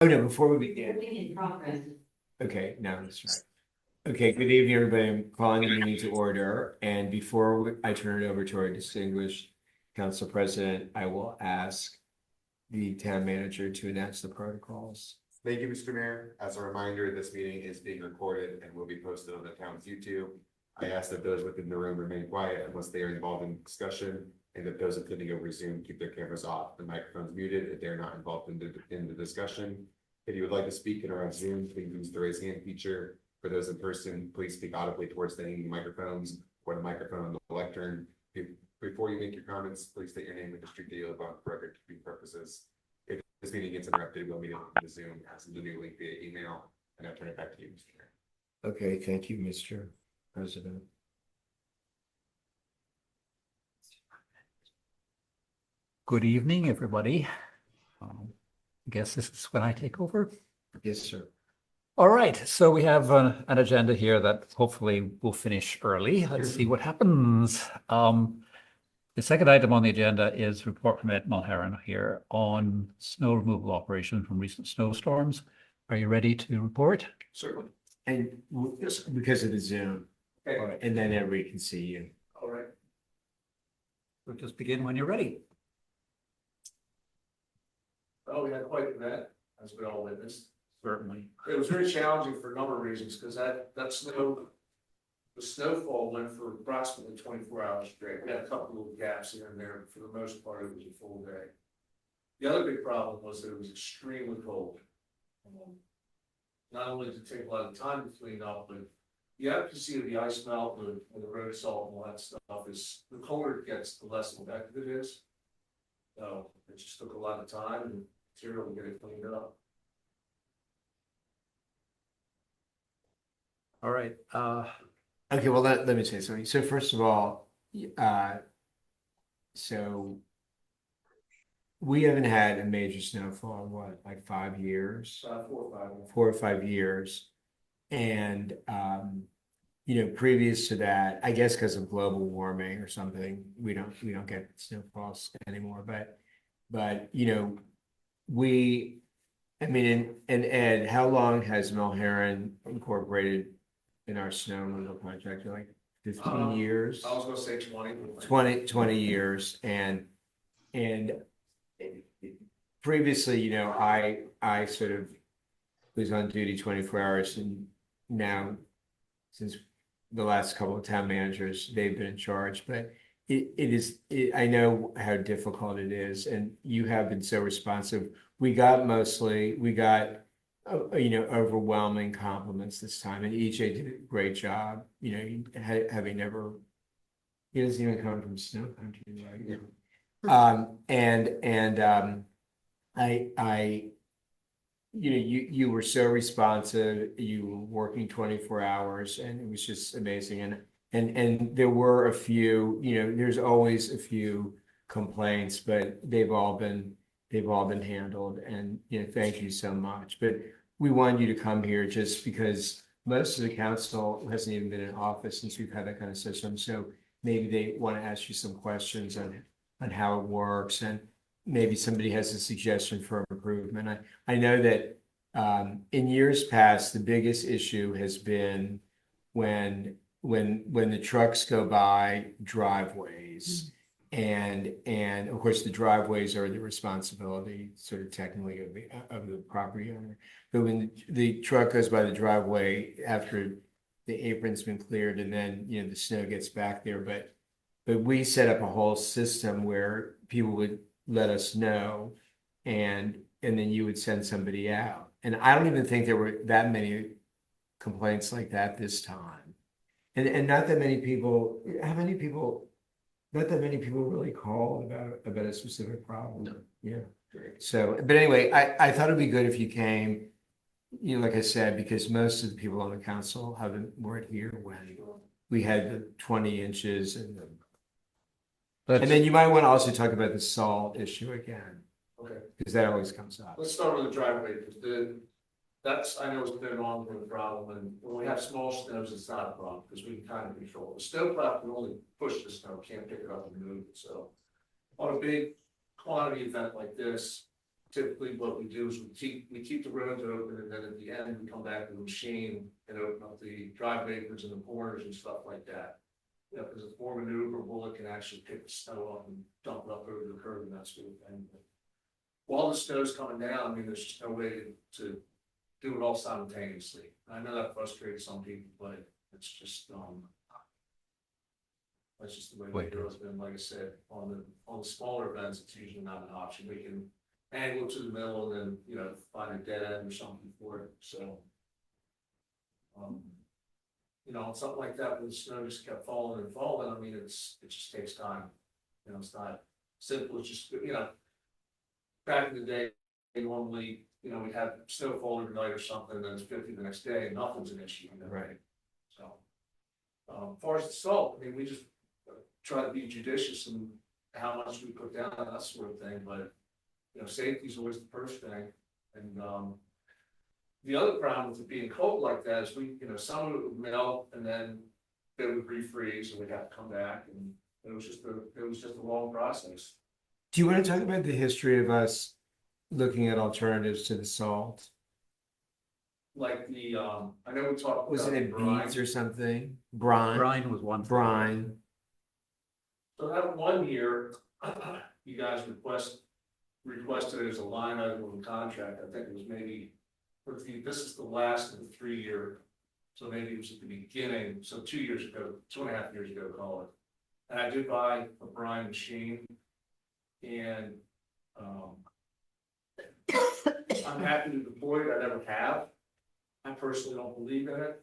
Oh, no, before we begin. In progress. Okay, no, that's right. Okay, good evening, everybody. I'm calling the meeting to order. And I turn it over to our distinguished council president, I will ask the town manager to announce the protocols. Thank you, Mr. Mayor. As a reminder, this meeting is being recorded and will be posted on the town's YouTube. I ask that those within the room remain quiet unless they are involved in discussion, and that those attending over Zoom keep their cameras off, the microphones muted if they are not involved in the discussion. If you would like to speak and are on Zoom, please use the raise hand feature. For those in person, please speak audibly towards the hanging microphones or the microphone on the lectern. Before you make your comments, please state your name and district that you live on for record keeping purposes. If this meeting gets interrupted, we'll meet on the Zoom, as the new link via email, and I'll turn it back to you, Mr. Mayor. Okay, thank you, Mr. President. Good evening, everybody. I guess this is when I take over. Yes, sir. All right, so we have an agenda here that hopefully will finish early. Let's see what happens. The second item on the agenda is report from Ed Mulheron here on snow removal operations from recent snowstorms. Are you ready to report? Certainly. And just because of the Zoom, Okay. and then everybody can see you. All right. We'll just begin when you're ready. Well, we had quite an event, as we all witnessed. Certainly. It was very challenging for a number of reasons, because the snowfall went for approximately 24 hours straight. We had a couple of gaps here and there, but for the most part, it was a full day. The other big problem was that it was extremely cold. Not only did it take a lot of time to clean up, but the efficacy of the ice melt and the road salt and all that stuff is, the colder it gets, the less effective it is. So it just took a lot of time and material to get it cleaned up. All right. Okay, well, let me say something. So first of all, so we haven't had a major snowfall in what, like 5 years? 4 or 5 years. And, previous to that, I guess because of global warming or something, we don't get snowfalls anymore. But and Ed, how long has Mulheron incorporated in our snow removal contract? Like 15 years? I was gonna say 20. 20 years. And previously, I sort of was on duty 24 hours, and now since the last couple of town managers, they've been in charge, but I know how difficult it is, and you have been so responsive. We got overwhelming compliments this time, and EJ did a great job, having never, he doesn't even come from snow country, right? You were so responsive, you were working 24 hours, and it was just amazing. And there were a few, there's always a few complaints, but they've all been handled, and thank you so much. But we wanted you to come here just because most of the council hasn't even been in office since we've had that kind of system. So maybe they want to ask you some questions on how it works, and maybe somebody has a suggestion for improvement. I know that in years past, the biggest issue has been when the trucks go by driveways, and of course the driveways are the responsibility sort of technically of the property owner. But when the truck goes by the driveway after the apron's been cleared, and then the snow gets back there, but we set up a whole system where people would let us know, and then you would send somebody out. And I don't even think there were that many complaints like that this time. And not that many people, not that many people really called about a specific problem. No. Yeah. So, but anyway, I thought it'd be good if you came, like I said, because most of the people on the council weren't here when we had the 20 inches and then you might want to also talk about the salt issue again, Okay, because that always comes up. let's start with the driveway, because that's, I know it's been an ongoing problem, and when we have small snows, it's not a problem, because we can kind of control it. The snowplow can only push the snow, can't pick it up and move it, so on a big quantity event like this, typically what we do is we keep the roads open, and then at the end, we come back to the machine and open up the drive aprons and the corners and stuff like that. You know, because it's more maneuverable, it can actually pick the snow up and dump it up over the curb and that sort of thing. But while the snow's coming down, I mean, there's just no way to do it all simultaneously. I know that frustrates some people, but it's just, that's just the way it has been. Like I said, on the smaller events, it's usually not an option. We can angle it to the middle and then, you know, find a dead end or something for it, so. You know, something like that, when the snow just kept falling and falling, I mean, it just takes time. You know, it's not simple, it's just, you know, back in the day, normally, you know, we'd have snow fall overnight or something, and then it's 50 the next day, and nothing's an issue, you know? Right. So, as far as the salt, I mean, we just try to be judicious in how much we put down, that sort of thing, but, you know, safety is always the first thing, and, the other problem with it being cold like that is we, you know, some of it would melt and then it would refreeze and we'd have to come back, and it was just a long process. Do you want to talk about the history of us looking at alternatives to the salt? Like the, I know we talked. Was it about in brine. beads or something? Brine? Brian was one. Brine. So that one year, you guys requested it as a line item on the contract. I think it was maybe, this is the last of the 3-year. So maybe it was at the beginning, so 2 years ago, 2.5 years ago, call it. And I did buy a brine machine. And I'm happy to deploy it. I never have. I personally don't believe in it.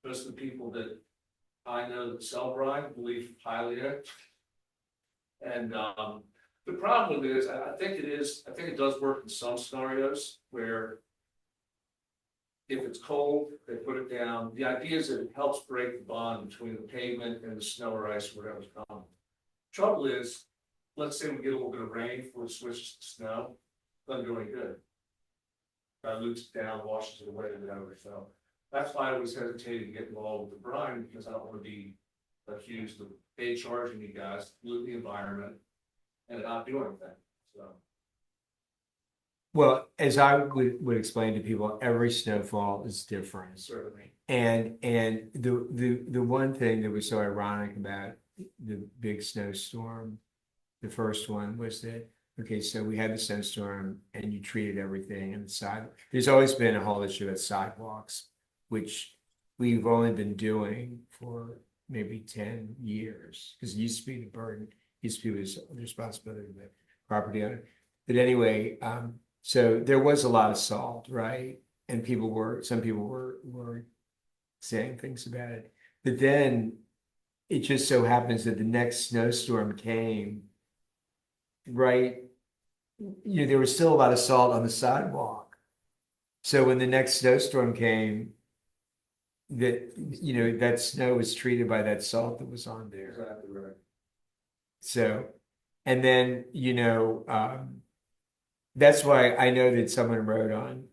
Most of the people that I know that sell brine believe highly in it. And the problem with it is, I think it does work in some scenarios where if it's cold, they put it down. The idea is that it helps break the bond between the pavement and the snow or ice or whatever's coming. Trouble is, let's say we get a little bit of rain before it switches to snow, doesn't do any good. Dilutes it down, washes it away, whatever. So that's why I always hesitated to get involved with the brine, because I don't want to be accused of charging you guys, pollute the environment, and not do anything. So. Well, as I would explain to people, every snowfall is different. Certainly. And the one thing that was so ironic about the big snowstorm, the first one, was that, okay, so we had the snowstorm and you treated everything and the side. There's always been a whole issue at sidewalks, which we've only been doing for maybe 10 years, because it used to be the burden, used to be the responsibility of the property owner. But anyway, so there was a lot of salt, right? And some people were saying things about it. But then it just so happens that the next snowstorm came, right? You know, there was still a lot of salt on the sidewalk. So when the next snowstorm came, that snow was treated by that salt that was on there. Exactly right. So, and then, that's why I know that someone wrote on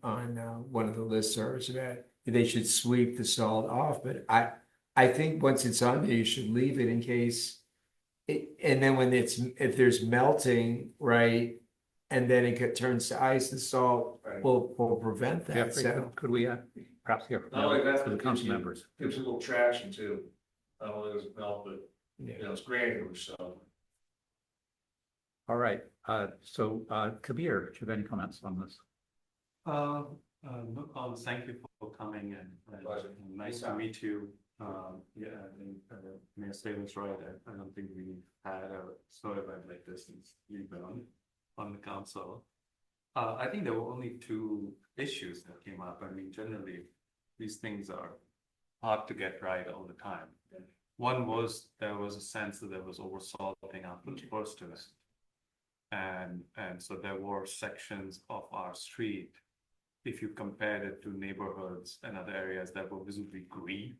one of the listservs about they should sweep the salt off, but I think once it's on there, you should leave it in case and then if there's melting, right, and then it turns to ice, the salt will prevent that. Jeffrey, So could we perhaps hear Not only that, from the it council members? gives you a little traction too. Not only does it melt, but yeah. you know, it's granular, so. All right, so Kabir, do you have any comments on this? No comments. Thank you for coming Pleasure. and nice to meet you. Yeah, I think Mayor Stevens right. I don't think we had a snow event like this since you've been on the council. I think there were only 2 issues that came up. I mean, generally, these things are hard to get right all the time. One was there was a sense that there was oversalting after the first event. And so there were sections of our street, if you compared it to neighborhoods and other areas that were visibly green,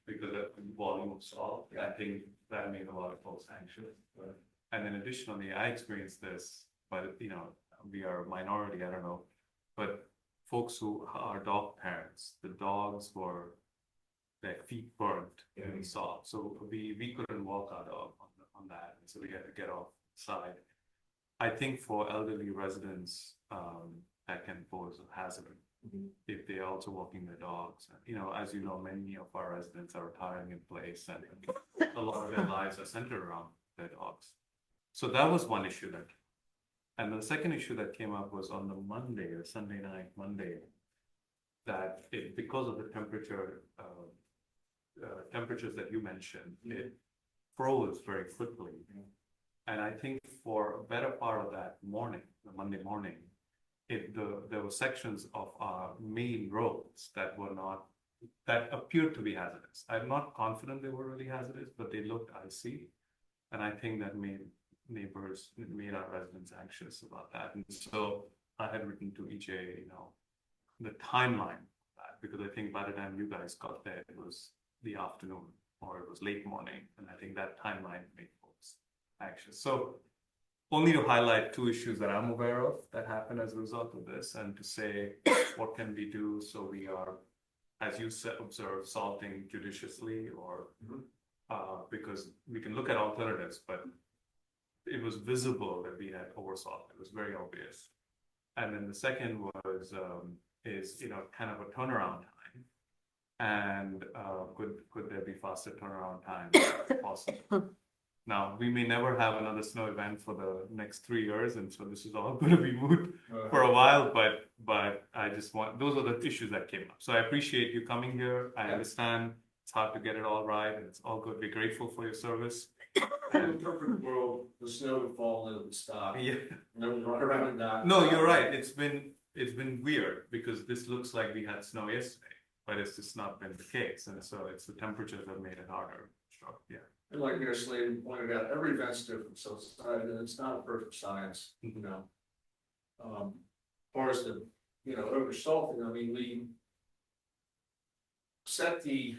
because of the volume of salt. I think that made a lot of folks anxious. And then additionally, I experienced this, but we are a minority, I don't know, but folks who are dog parents, the dogs were, their feet burnt in salt. So we couldn't walk our dog on that. And so we had to get off the side. I think for elderly residents, that can pose a hazard. If they're also walking their dogs, you know, as you know, many of our residents are retiring in place and a lot of their lives are centered around their dogs. So that was one issue that, and the second issue that came up was on the Monday or Sunday night, Monday, that it, because of the temperatures that you mentioned, it froze very quickly. And I think for a better part of that morning, the Monday morning, there were sections of our main roads that appeared to be hazardous. I'm not confident they were really hazardous, but they looked icy. And I think that made our residents anxious about that. And so I had written to EJ, you know, the timeline of that, because I think by the time you guys got there, it was the afternoon or it was late morning. And I think that timeline made folks anxious. So only to highlight two issues that I'm aware of that happened as a result of this, and to say what can we do so we are, as you said, observe, salting judiciously, or because we can look at alternatives, but it was visible that we had oversalt. It was very obvious. And then the second was is, you know, kind of a turnaround time, and could there be faster turnaround time if possible? Now, we may never have another snow event for the next 3 years, and so this is all going to be moot for a while, but I just want, those are the issues that came up. So I appreciate you coming here. I understand it's hard to get it all right, and it's all good. We're grateful for your service. In a perfect world, the snow would fall and it would stop. Yeah. And then we'd run around and not. No, you're right. It's been weird because this looks like we had snow yesterday, but it's just not been the case. And so it's the temperatures that made it harder. Sure. Yeah. And like Mayor Slavin pointed out, every event's different, so it's not a perfect science, you know. As far as the, you know, over salting, I mean, we set the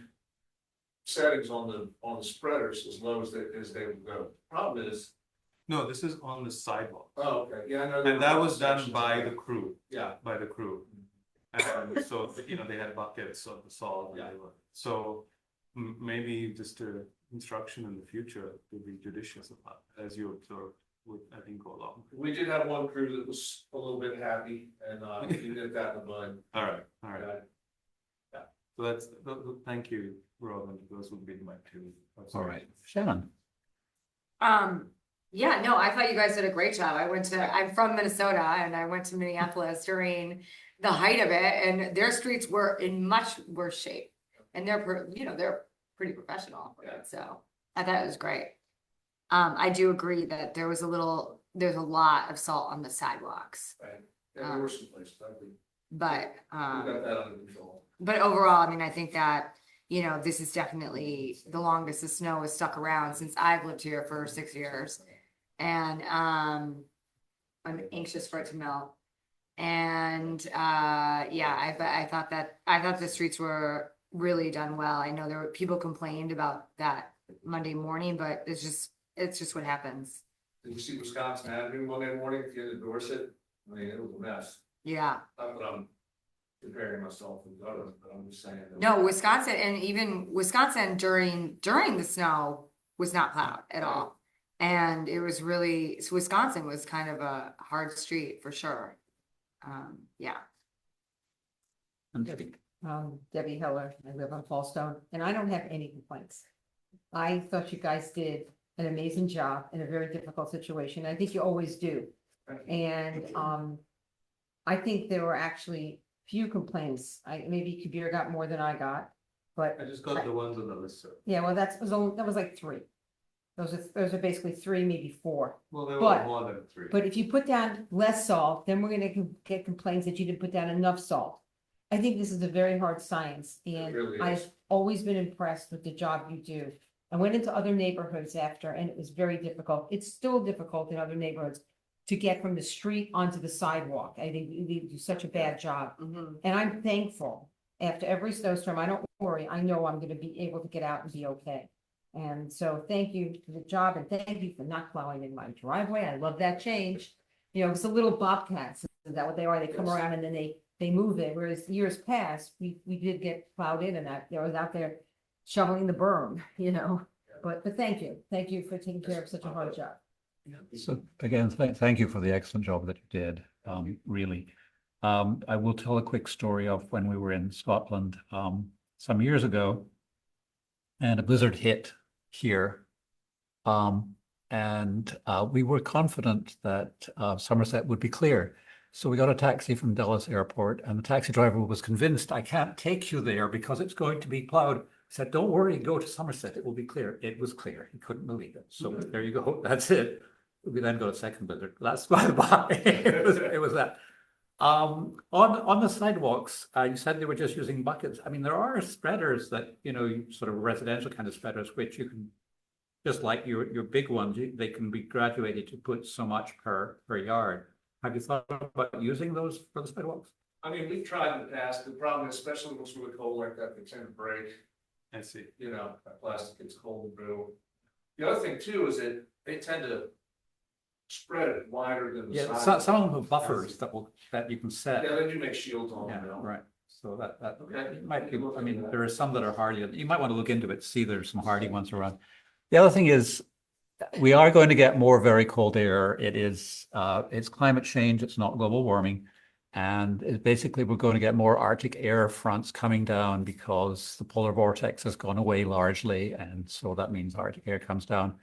settings on the spreaders as low as they would go. Problem is, No, this is on the sidewalk. oh, okay, yeah, I know. And that was done sections by of the that. crew. Yeah. By the crew. And so, you know, they had buckets of the salt. Yeah. So maybe just a instruction in the future to be judicious about, as you observed, would, I think, go along. We did have one crew that was a little bit happy, and we did that in the bud. All right, all right. Yeah. So that's, thank you, Robin. Those would be my two. All right, Shannon. Yeah, no, I thought you guys did a great job. I'm from Minnesota and I went to Minneapolis during the height of it, and their streets were in much worse shape. And they're pretty professional. Yeah. So I thought it was great. I do agree that there's a lot of salt on the sidewalks, Right. Yeah, there were some places, I think, but, we got that under control. but overall, I mean, I think that, you know, this is definitely the longest the snow has stuck around since I've lived here for 6 years. And I'm anxious for it to melt. And yeah, I thought the streets were really done well. I know there were people complained about that Monday morning, but it's just what happens. Did you see Wisconsin Avenue Monday morning at the end of Dorset? I mean, it was a mess. Yeah. Not that I'm comparing myself with others, but I'm just saying. that- No, Wisconsin, and even Wisconsin during the snow was not plowed at all. And it was really, so Wisconsin was kind of a hard street for sure. Yeah. And Debbie. Debbie Heller, I live on Fallstone, and I don't have any complaints. I thought you guys did an amazing job in a very difficult situation. I think you always do. And, I think there were actually few complaints. Maybe Kabir got more than I got, but I just got the ones on the list, sir. yeah, well, that was like 3. Those are basically 3, maybe 4. Well, there were But- more than 3. But if you put down less salt, then we're gonna get complaints that you didn't put down enough salt. I think this is a very hard science, and really is. I've always been impressed with the job you do. I went into other neighborhoods after, and it was very difficult. It's still difficult in other neighborhoods to get from the street onto the sidewalk. I think you do such a bad job. And I'm thankful. After every snowstorm, I don't worry, I know I'm gonna be able to get out and be okay. And so thank you for the job, and thank you for not plowing in my driveway. I love that change. You know, it's a little bobcats, is that what they are? They come Yes. around and then they move it, whereas years past, we did get plowed in, and I was out there shoveling the berm, you know? But thank you for taking care of such a hard job. So again, thank you for the excellent job that you did, really. I will tell a quick story of when we were in Scotland, some years ago. And a blizzard hit here. We were confident that Somerset would be clear. So we got a taxi from Dulles Airport, and the taxi driver was convinced, I can't take you there because it's going to be plowed. He said, don't worry, go to Somerset, it will be clear. It was clear. He couldn't believe it. So there you go. That's it. We then got a second blizzard. That's by the by. It was that. On the sidewalks, you said they were just using buckets. I mean, there are spreaders that, sort of residential kind of spreaders, which you can, just like your big ones, they can be graduated to put so much per yard. Have you thought about using those for the sidewalks? I mean, we've tried in the past, the problem, especially when it's really cold like that, they tend to break, I see. that plastic gets cold and brittle. The other thing too is that they tend to spread it wider than the Yeah, sidewalk. some of them have buffers that you can set. Yeah, they do make shields on Yeah, them. though. right. So that Okay. it might be, I mean, there are some that are hardy. You might want to look into it, see there's some hardy ones around. The other thing is, we are going to get more very cold air. It's climate change, it's not global warming. And basically, we're going to get more Arctic air fronts coming down because the polar vortex has gone away largely. And so that means Arctic air comes down.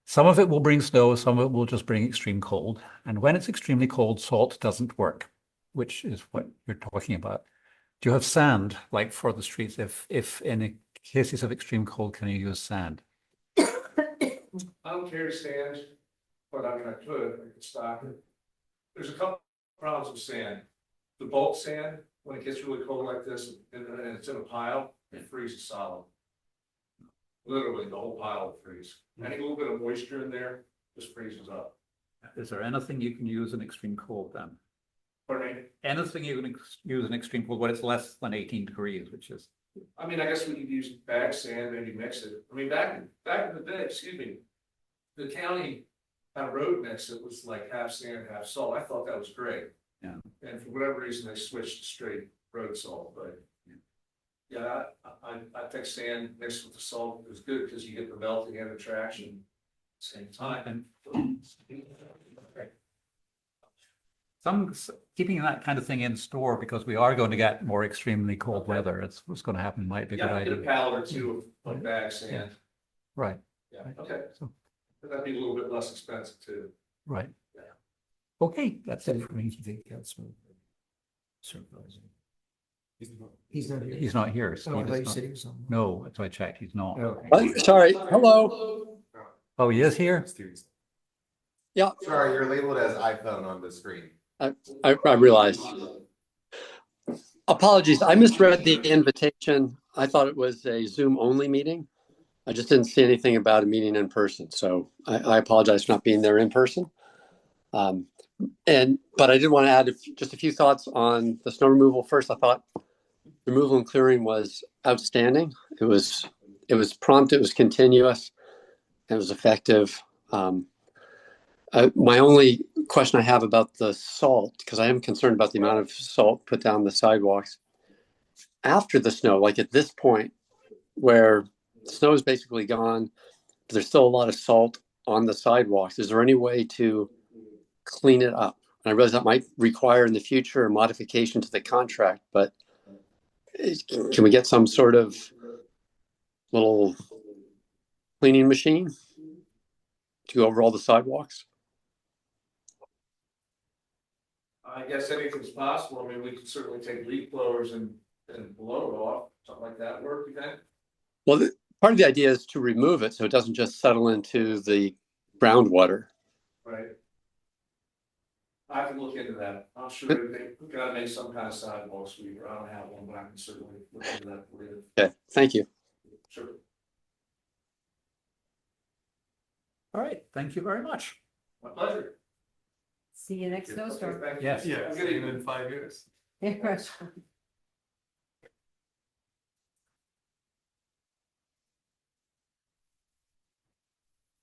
Some of it will bring snow, some of it will just bring extreme cold. And when it's extremely cold, salt doesn't work, which is what you're talking about. Do you have sand, like for the streets? If in cases of extreme cold, can you use sand? I don't carry sand, but I mean, I could stock it. There's a couple problems with sand. The bulk sand, when it gets really cold like this and it's in a pile, it freezes solid. Literally, the whole pile will freeze. Any little bit of moisture in there just freezes up. Is there anything you can use in extreme cold then? Pardon me? Anything you can use in extreme cold when it's less than 18 degrees, which is, I mean, I guess we could use bag sand, maybe mix it. I mean, back in the day, excuse me, the county had a road mix that was like half sand, half salt. I thought that was great. Yeah. And for whatever reason, they switched to straight road salt, but yeah, I think sand mixed with the salt is good because you get the melting and the traction at the same time. and keeping that kind of thing in store because we are going to get more extremely cold weather. It's what's going to happen might be a good Yeah, get a idea. pallet or two of bag sand. Right, Yeah, Right. okay. So- But that'd be a little bit less expensive too. right. Yeah. Okay, that's it for me. He's not here. He's not here. so Oh, I he thought does you not- said he was on. No, that's why I checked. He's not. Okay. Sorry, hello. Oh, he is here? Yeah, Sorry, you're labeled as iPhone on the screen. I realized. Apologies, I misread the invitation. I thought it was a Zoom only meeting. I just didn't see anything about a meeting in person, so I apologize for not being there in person. But I did want to add just a few thoughts on the snow removal. First, I thought removal and clearing was outstanding. It was prompt, it was continuous, it was effective. My only question I have about the salt, because I am concerned about the amount of salt put down the sidewalks after the snow, like at this point where the snow is basically gone, but there's still a lot of salt on the sidewalks. Is there any way to clean it up? And I realize that might require in the future a modification to the contract, but can we get some sort of little cleaning machine to go over all the sidewalks? I guess anything's possible. I mean, we could certainly take leaf blowers and blow it off, something like that work, you think? Well, part of the idea is to remove it so it doesn't just settle into the groundwater. Right. I can look into that. I'm sure we gotta make some kind of sidewalk sweeper. I don't have one, but I can certainly look into that for you. Okay, thank you. Sure. All right, thank you very much. My pleasure. See you next snowstorm. Okay, thank you. Yes. Yeah, Have a see good you evening. in 5 years.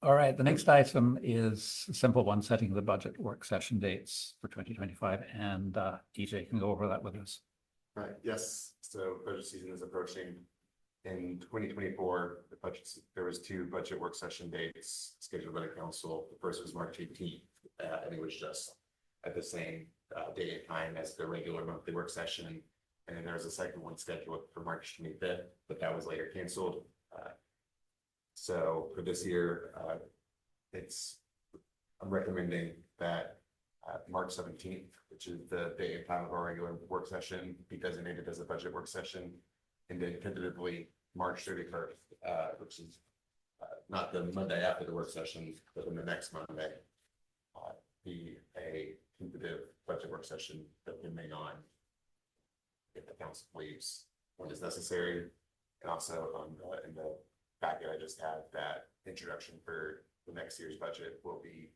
All right, the next item is a simple one, setting the budget work session dates for 2025, and DJ can go over that with us. Right, yes, so budget season is approaching. in 2024, the budgets, there was 2 budget work session dates scheduled by the council. The first was March 18th, and it was just at the same day and time as the regular monthly work session. And then there was a second one scheduled for March 25th, but that was later canceled. So for this year, I'm recommending that March 17th, which is the day and time of our regular work session, be designated as a budget work session. And then tentatively March 31st, which is not the Monday after the work session, but then the next Monday, be a tentative budget work session that we may on if the council believes when is necessary. And also in the packet, I just have that introduction for the next year's budget will be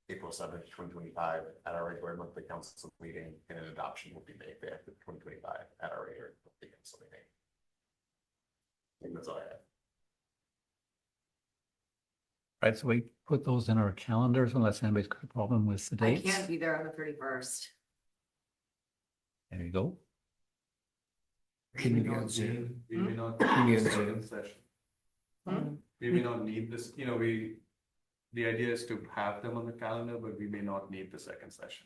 April 7th, 2025 at our regular monthly council meeting, and an adoption will be May 5th, 2025 at our regular monthly council meeting. I think that's all I have. Right, so we put those in our calendars unless anybody's got a problem with the I dates. can't be there on the 31st. There you go. Can you be on Zoom? We may not. Can you need be the on second Zoom? session. We may not need this, the idea is to have them on the calendar, but we may not need the second session.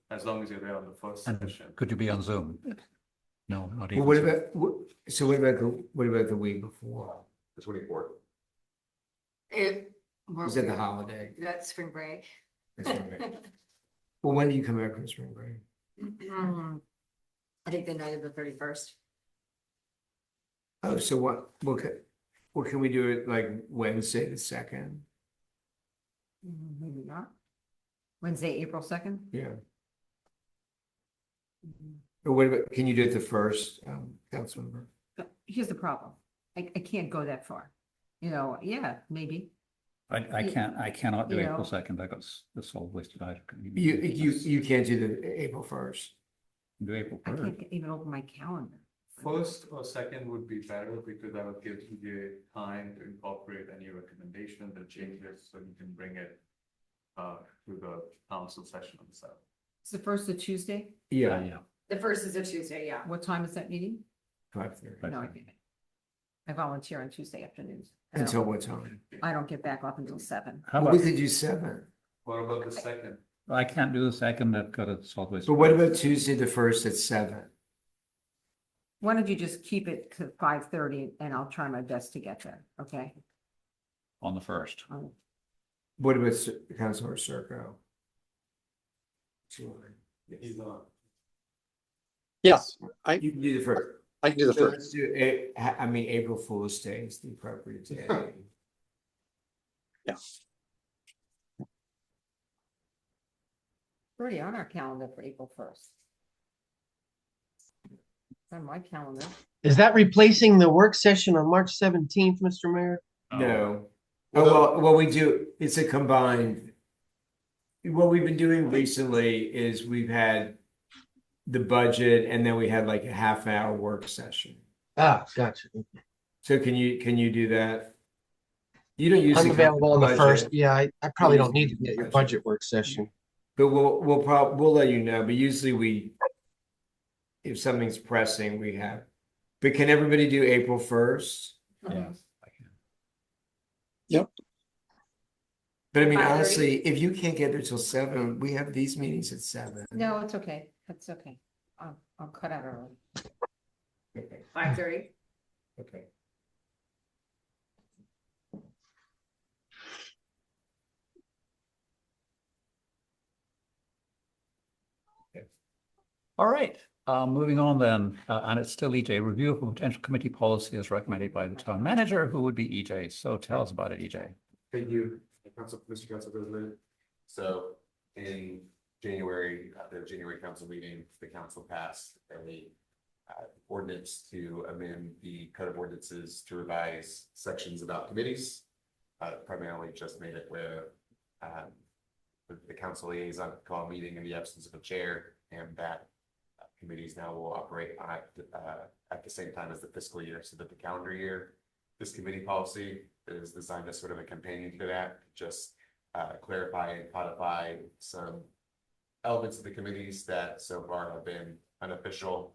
As long as you're there on the first And session. could you be on Zoom? No, not Well, even. what Zoom. about, so what about the week before? The 24th. Is that the holiday? That's spring break. That's right. Well, when do you come back from spring break? I think the night of the 31st. Oh, so what can we do it like Wednesday the 2nd? Maybe not. Wednesday, April 2nd? Yeah. Or what about, can you do it the 1st, council member? But here's the problem. I can't go that far. Yeah, maybe. I cannot do You April know. 2nd. I got this all listed out. You can't do the April 1st. Do April I 3rd. can't even open my calendar. First or second would be better because that would give you time to incorporate any recommendations and changes, so you can bring it to the council session on the 7th. It's the first of Tuesday? Yeah, Yeah. The 1st is a Tuesday, yeah. What time is that meeting? 5:30. Right. No, I can't. I volunteer on Tuesday afternoons. Until what time? I don't get back off until 7. How Well, we about, could do 7. What about the second? I can't do the 2nd. I've got a solid waste. But what about Tuesday the 1st at 7? Why don't you just keep it to 5:30 and I'll try my best to get there, okay? On the 1st. What about Councilor Circo? He's not. Yes, You can do the 1st. I can do the So first. let's do April Fool's Day is the appropriate day. Already on our calendar for April 1st. It's on my calendar. Is that replacing the work session on March 17th, Mr. Mayor? No. Oh, well, we do, it's a combined. What we've been doing recently is we've had the budget and then we had like a half-hour work session. Ah, gotcha. So can you do that? You don't usually. I'm available on the budget, first. Yeah, I probably don't need to be at your budget work session. But we'll let you know, but usually if something's pressing, we have. But can everybody do April 1st? Yeah, I can. Yep. But I mean, 5:30? honestly, if you can't get there till 7, we have these meetings at 7. No, it's okay. That's okay. I'll cut out early. Okay. 5:30. Okay. All right, moving on then, and it's still EJ, review of potential committee policy as recommended by the town manager, who would be EJ. So tell us about it, EJ. Thank you, Mr. Council President. So in January, at the January council meeting, the council passed a ordinance to amend the code of ordinances to revise sections about committees. Primarily just made it where the council liaison could call a meeting in the absence of a chair, and that committees now will operate at the same time as the fiscal year, so that the calendar year. This committee policy is designed as sort of a companion to that, just clarify and codify some elements of the committees that so far have been unofficial.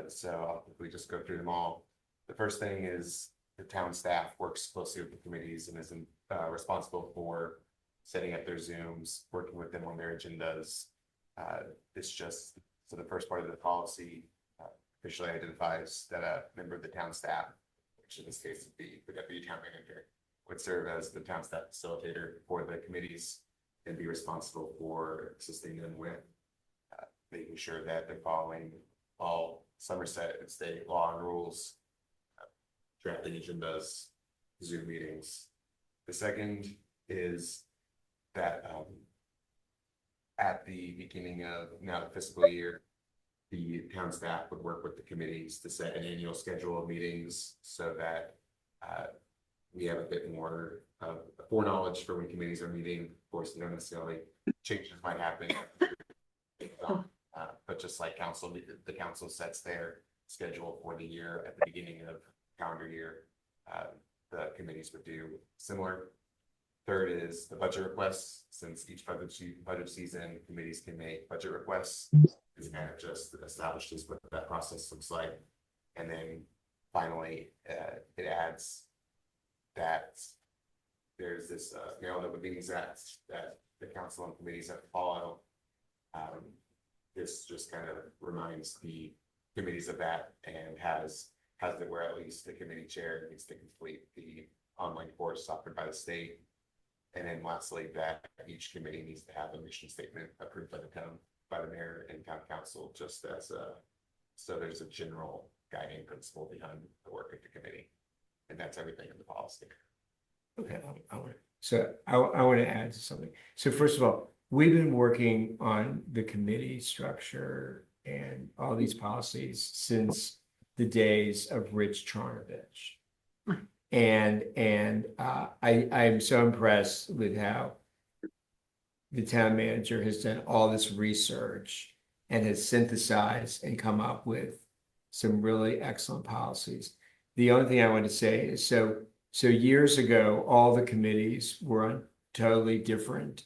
So I'll quickly just go through them all. The first thing is the town staff works closely with the committees and is responsible for setting up their Zooms, working with them on their agendas. This just, so the first part of the policy officially identifies that a member of the town staff, which in this case would be the deputy town manager, would serve as the town staff facilitator for the committees and be responsible for assisting them with making sure that they're following all Somerset and state law and rules, drafting agendas, Zoom meetings. The second is that at the beginning of now the fiscal year, the town staff would work with the committees to set an annual schedule of meetings so that we have a bit more foreknowledge for when committees are meeting. Of course, they don't necessarily changes might happen. But just like council, the council sets their schedule for the year at the beginning of calendar year, the committees would do similar. Third is the budget requests. Since each budget season, committees can make budget requests. It's kind of just establishes what that process looks like. And then finally, it adds that there's this Maryland Open Meetings Act that the council and committees have to follow. This just kind of reminds the committees of that and has it where at least the committee chair needs to complete the online course offered by the state. And then lastly, that each committee needs to have a mission statement approved by the mayor and town council, just as so there's a general guiding principle behind the work of the committee. And that's everything in the policy. Okay, I want to add something. So first of all, we've been working on the committee structure and all these policies since the days of Rich Charnovich. And I'm so impressed with how the town manager has done all this research and has synthesized and come up with some really excellent policies. The only thing I want to say is, so years ago, all the committees were on totally different,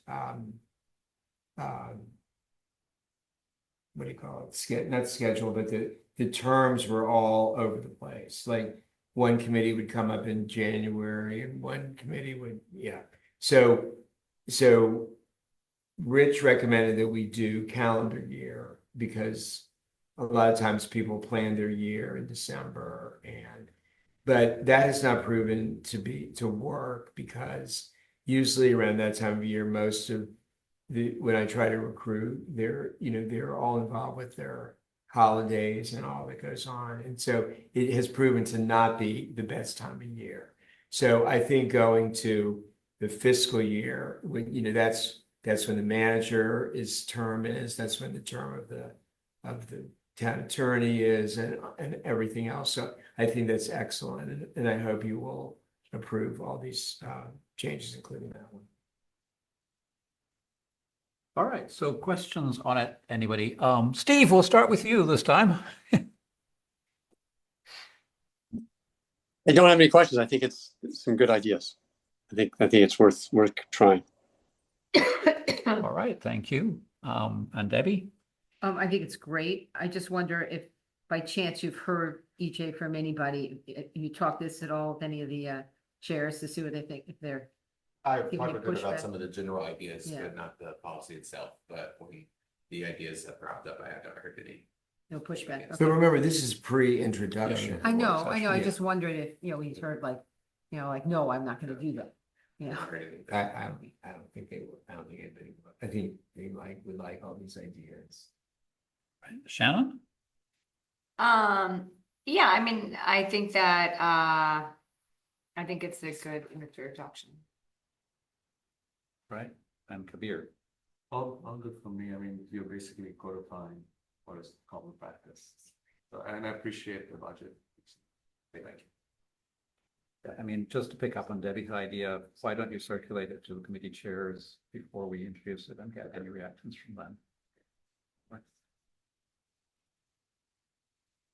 what do you call it? Not schedule, but the terms were all over the place. Like one committee would come up in January and one committee would, yeah. So Rich recommended that we do calendar year because a lot of times people plan their year in December, but that has not proven to work because usually around that time of year, most of when I try to recruit, they're all involved with their holidays and all that goes on. And so it has proven to not be the best time of year. So I think going to the fiscal year, when, that's when the manager's term is, that's when the term of the town attorney is and everything else. So I think that's excellent. And I hope you will approve all these changes, including that one. All right, so questions on it, anybody? Steve, we'll start with you this time. I don't have any questions. I think it's some good ideas. I think it's worth trying. All right, thank you. And Debbie? I think it's great. I just wonder if by chance you've heard EJ from anybody, you talk this at all with any of the chairs to see what they think, if they're I've Give talked me with them about pushback. some of the general ideas, Yeah. but not the policy itself. But when the ideas have cropped up, I haven't heard any. no pushback. But Okay. remember, this is pre-introduction. I know. Yeah. I just wondered if, he's heard like, no, I'm not gonna do that. Haven't heard anything. I don't think they would. I don't think anybody would. I think they would like all these ideas. Shannon? Yeah, I mean, I think that, I think it's a good introduction. Right, and Kabir. All good for me. I mean, you're basically codifying what is common practice. So, and I appreciate the budget. Thank you. Yeah, I mean, just to pick up on Debbie's idea, why don't you circulate it to the committee chairs before we introduce it and get any reactions from them? Right.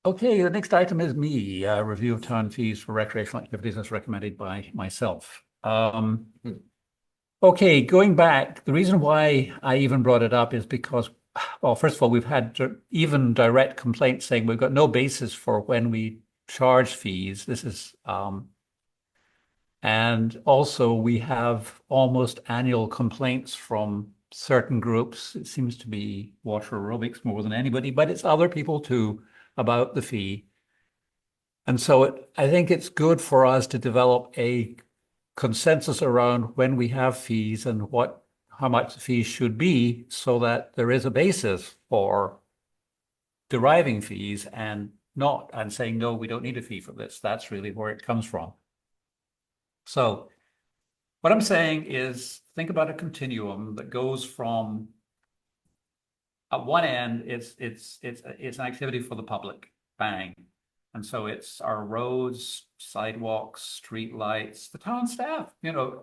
Okay, the next item is me, review of town fees for recreational activities as recommended by myself. Okay, going back, the reason why I even brought it up is because, well, first of all, we've had even direct complaints saying we've got no basis for when we charge fees. This is, and also we have almost annual complaints from certain groups. It seems to be water aerobics more than anybody, but it's other people too about the fee. And so I think it's good for us to develop a consensus around when we have fees and how much the fees should be, so that there is a basis for deriving fees and saying, no, we don't need a fee for this. That's really where it comes from. So what I'm saying is, think about a continuum that goes from, at one end, it's an activity for the public, bang. And so it's our roads, sidewalks, street lights, the town staff,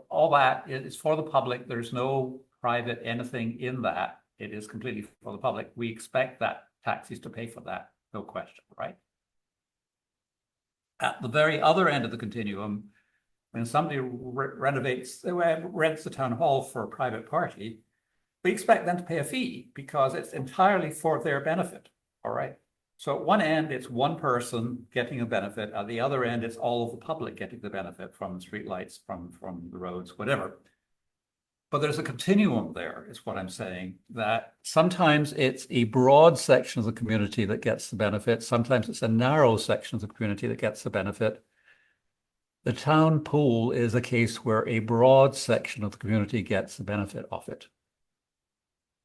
all that is for the public. There's no private anything in that. It is completely for the public. We expect that taxis to pay for that, no question, right? At the very other end of the continuum, when somebody rents the town hall for a private party, we expect them to pay a fee because it's entirely for their benefit, all right? So at one end, it's one person getting a benefit. At the other end, it's all of the public getting the benefit from streetlights, from the roads, whatever. But there's a continuum there, is what I'm saying, that sometimes it's a broad section of the community that gets the benefit. Sometimes it's a narrow section of the community that gets the benefit. The town pool is a case where a broad section of the community gets the benefit of it.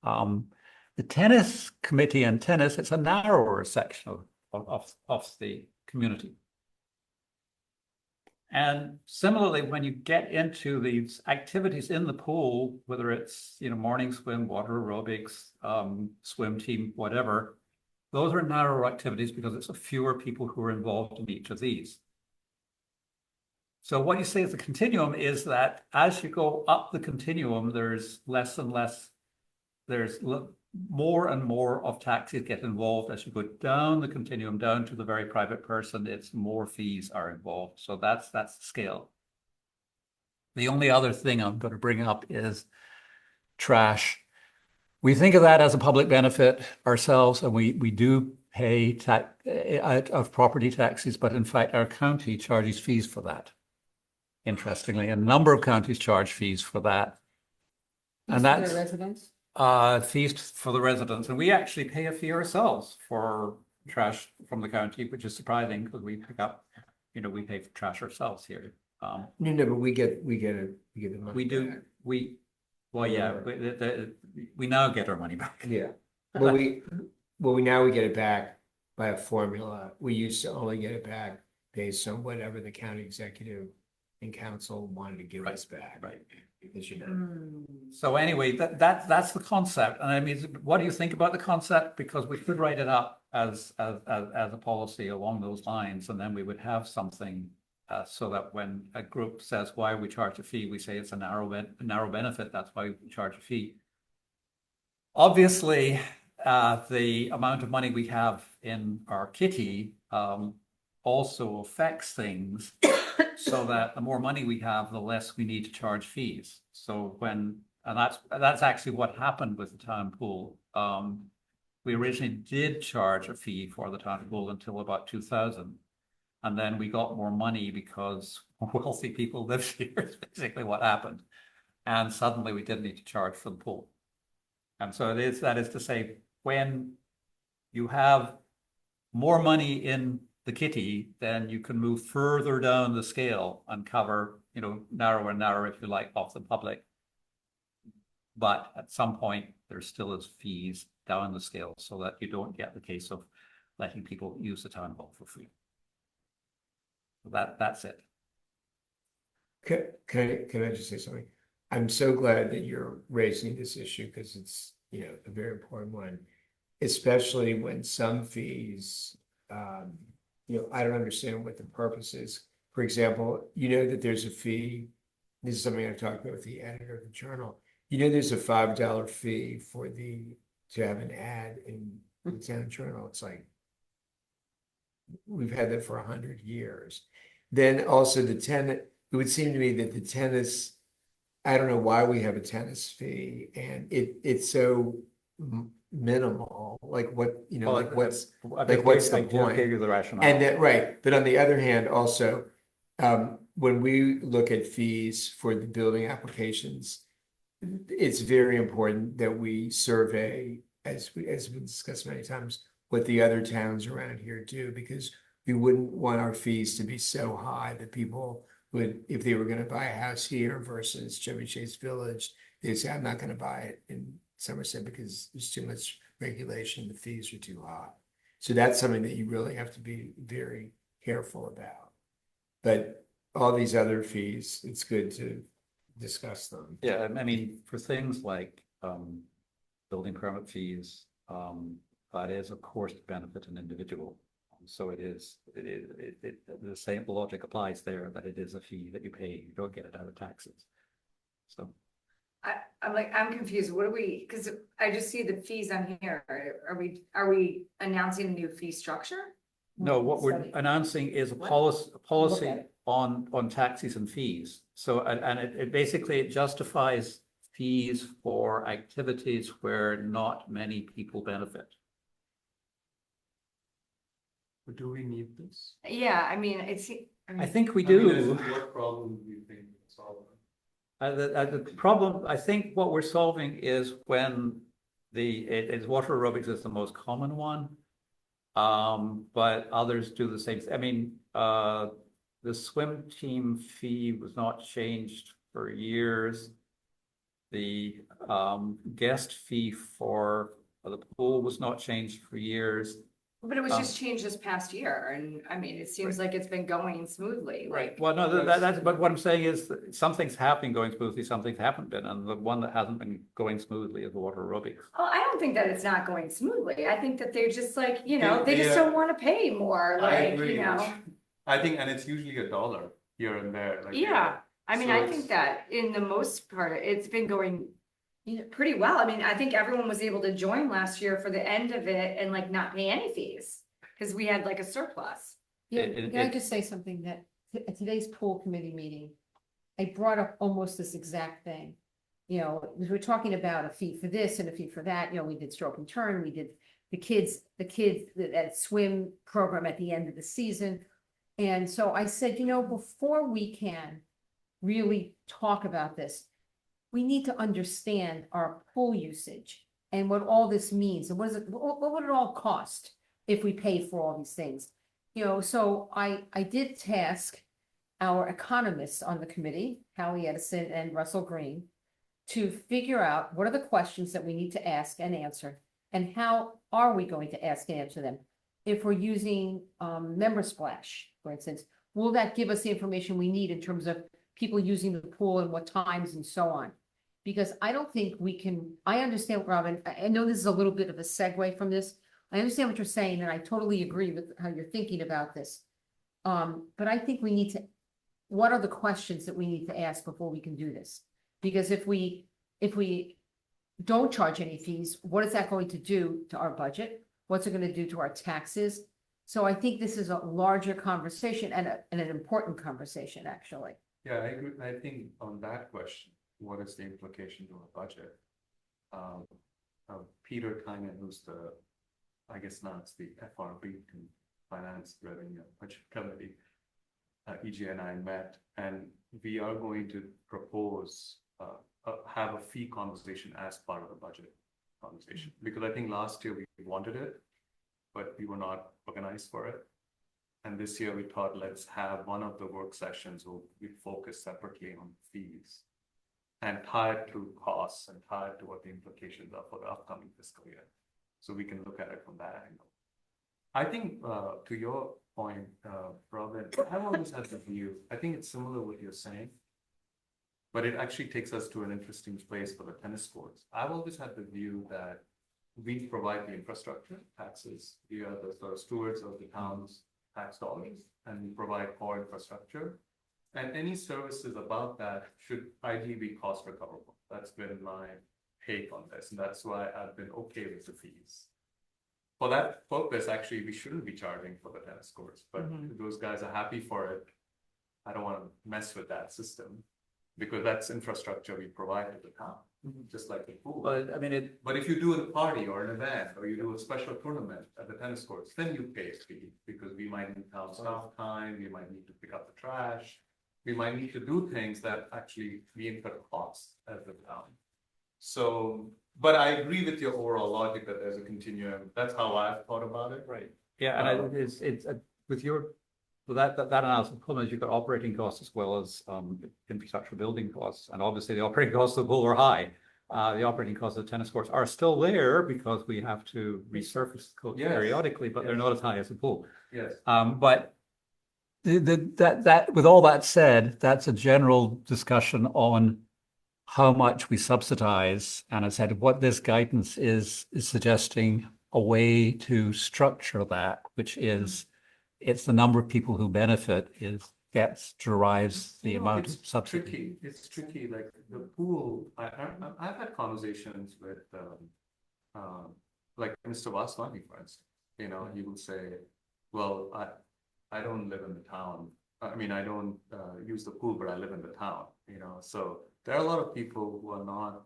The tennis committee and tennis, it's a narrower section of the community. And similarly, when you get into these activities in the pool, whether it's morning swim, water aerobics, swim team, whatever, those are narrower activities because it's a fewer people who are involved in each of these. So what you say is the continuum is that as you go up the continuum, there's less and less, there's more and more of taxis get involved. As you go down the continuum, down to the very private person, it's more fees are involved. So that's the scale. The only other thing I'm going to bring up is trash. We think of that as a public benefit ourselves, and we do pay out of property taxes, but in fact, our county charges fees for that. Interestingly, a number of counties charge fees for that. And that's residents. Fees for the residents, and we actually pay a fee ourselves for trash from the county, which is surprising because we pick up, we pay for trash ourselves here. No, but we get the money. We do, back. well, yeah, we now get our money back. Yeah, well, we get it back by a formula. We used to only get it back based on whatever the county executive and council wanted to give us back. Right. Because So anyway, that's the concept. And I mean, what do you think about the concept? Because we could write it up as a policy along those lines, and then we would have something so that when a group says why we charge a fee, we say it's a narrow benefit. That's why we charge a fee. Obviously, the amount of money we have in our kitty also affects things. So that the more money we have, the less we need to charge fees. So and that's actually what happened with the town pool. We originally did charge a fee for the town pool until about 2000. And then we got more money because wealthy people lived here, is basically what happened. And suddenly we didn't need to charge for the pool. And so that is to say, when you have more money in the kitty, then you can move further down the scale and cover, narrower and narrower, if you like, off the public. But at some point, there still is fees down the scale so that you don't get the case of letting people use the town hall for free. So that's it. Can I just say something? I'm so glad that you're raising this issue because it's, a very important one, especially when some fees, I don't understand what the purpose is. For example, that there's a fee. This is something I talked about with the editor of the journal. There's a $5 fee to have an ad in the town journal. It's like, we've had that for 100 years. Then also it would seem to me that the tennis, I don't know why we have a tennis fee, and it's so minimal, like what, you know, Well, like what's, I like, just what's gave- the I just point? gave you the rationale. And that, right, but on the other hand, also, when we look at fees for the building applications, it's very important that we survey, as we discussed many times, what the other towns around here do, because we wouldn't want our fees to be so high that people would, if they were gonna buy a house here versus Chevy Chase Village, they'd say, I'm not gonna buy it in Somerset because there's too much regulation, the fees are too high. So that's something that you really have to be very careful about. But all these other fees, it's good to discuss them. Yeah, I mean, for things like building permit fees, that is of course to benefit an individual. So the same logic applies there, that it is a fee that you pay, you don't get it out of taxes. So, I'm confused. What are we, because I just see the fees on here. Are we announcing a new fee structure? no, what we're Study. announcing is a What? policy Look at it. on taxes and fees. So, and it basically justifies fees for activities where not many people benefit. But do we need this? Yeah, I mean, I think we I mean, do. what problem do you think it's solving? The problem, I think what we're solving is when water aerobics is the most common one. But others do the same. I mean, the swim team fee was not changed for years. The guest fee for the pool was not changed for years. but it was just changed this past year, and I mean, it seems like it's been going smoothly, like. Well, no, that's, but what I'm saying is that some things have been going smoothly, some things haven't been, and the one that hasn't been going smoothly is the water aerobics. Oh, I don't think that it's not going smoothly. I think that they're just like, you know, Yeah, they just yeah. don't wanna pay more, I like, agree. you know. I think, and it's usually $1 here and there, like. Yeah, I mean, So I it's- think that in the most part, it's been going, you know, pretty well. I mean, I think everyone was able to join last year for the end of it and like not pay any fees. Cause we had like a surplus. Yeah, It- can I it- just say something that at today's pool committee meeting, I brought up almost this exact thing. You know, we were talking about a fee for this and a fee for that, you know, we did stroke and turn, we did the kids, that swim program at the end of the season. And so I said, you know, before we can really talk about this, we need to understand our pool usage and what all this means, and what would it all cost if we pay for all these things? You know, so I did task our economists on the committee, Howie Edison and Russell Green, to figure out what are the questions that we need to ask and answer, and how are we going to ask and answer them? If we're using Member Splash, for instance, will that give us the information we need in terms of people using the pool and what times and so on? Because I don't think we can, I understand, Robin, I know this is a little bit of a segue from this. I understand what you're saying, and I totally agree with how you're thinking about this. But I think we need to, what are the questions that we need to ask before we can do this? Because if we don't charge any fees, what is that going to do to our budget? What's it gonna do to our taxes? So I think this is a larger conversation and an important conversation, actually. Yeah, I agree. I think on that question, what is the implication to our budget? Peter Tynan, who's the, I guess now it's the FRB, Finance Revenue Budget Committee. EJ and I met, and we are going to propose, have a fee conversation as part of the budget conversation. Because I think last year we wanted it, but we were not organized for it. And this year we thought, let's have one of the work sessions where we focus separately on fees and tie it to costs and tie it to what the implications are for the upcoming fiscal year. So we can look at it from that angle. I think, to your point, Robin, I've always had the view, I think it's similar to what you're saying, but it actually takes us to an interesting place for the tennis courts. I've always had the view that we provide the infrastructure, taxes, we are the sort of stewards of the town's tax dollars, and we provide core infrastructure. And any services above that should ideally be cost recoverable. That's been my take on this, and that's why I've been okay with the fees. For that purpose, actually, we shouldn't be charging for the tennis courts, but if those guys are happy for it, I don't want to mess with that system, because that's infrastructure we provide to the town. just like the pool. But I mean, But if you do a party or an event, or you do a special tournament at the tennis courts, then you pay a fee, because we might need town staff time, we might need to pick up the trash. We might need to do things that actually we incur costs as the town. So, but I agree with your overall logic that there's a continuum, that's how I've thought about it. right, yeah, and it's with your, with that analysis, the problem is you've got operating costs as well as infrastructure building costs, and obviously the operating costs of the pool are high. The operating costs of the tennis courts are still there because we have to resurface the court Yes. periodically, but they're not as high as the pool. Yes. But that with all that said, that's a general discussion on how much we subsidize. And I said, what this guidance is suggesting a way to structure that, which is it's the number of people who benefit derives the amount of subsidy. It's tricky, like the pool, I've had conversations with, like Mr. Vaswani, for instance, he will say, well, I don't live in the town. I mean, I don't use the pool, but I live in the town, so there are a lot of people who are not,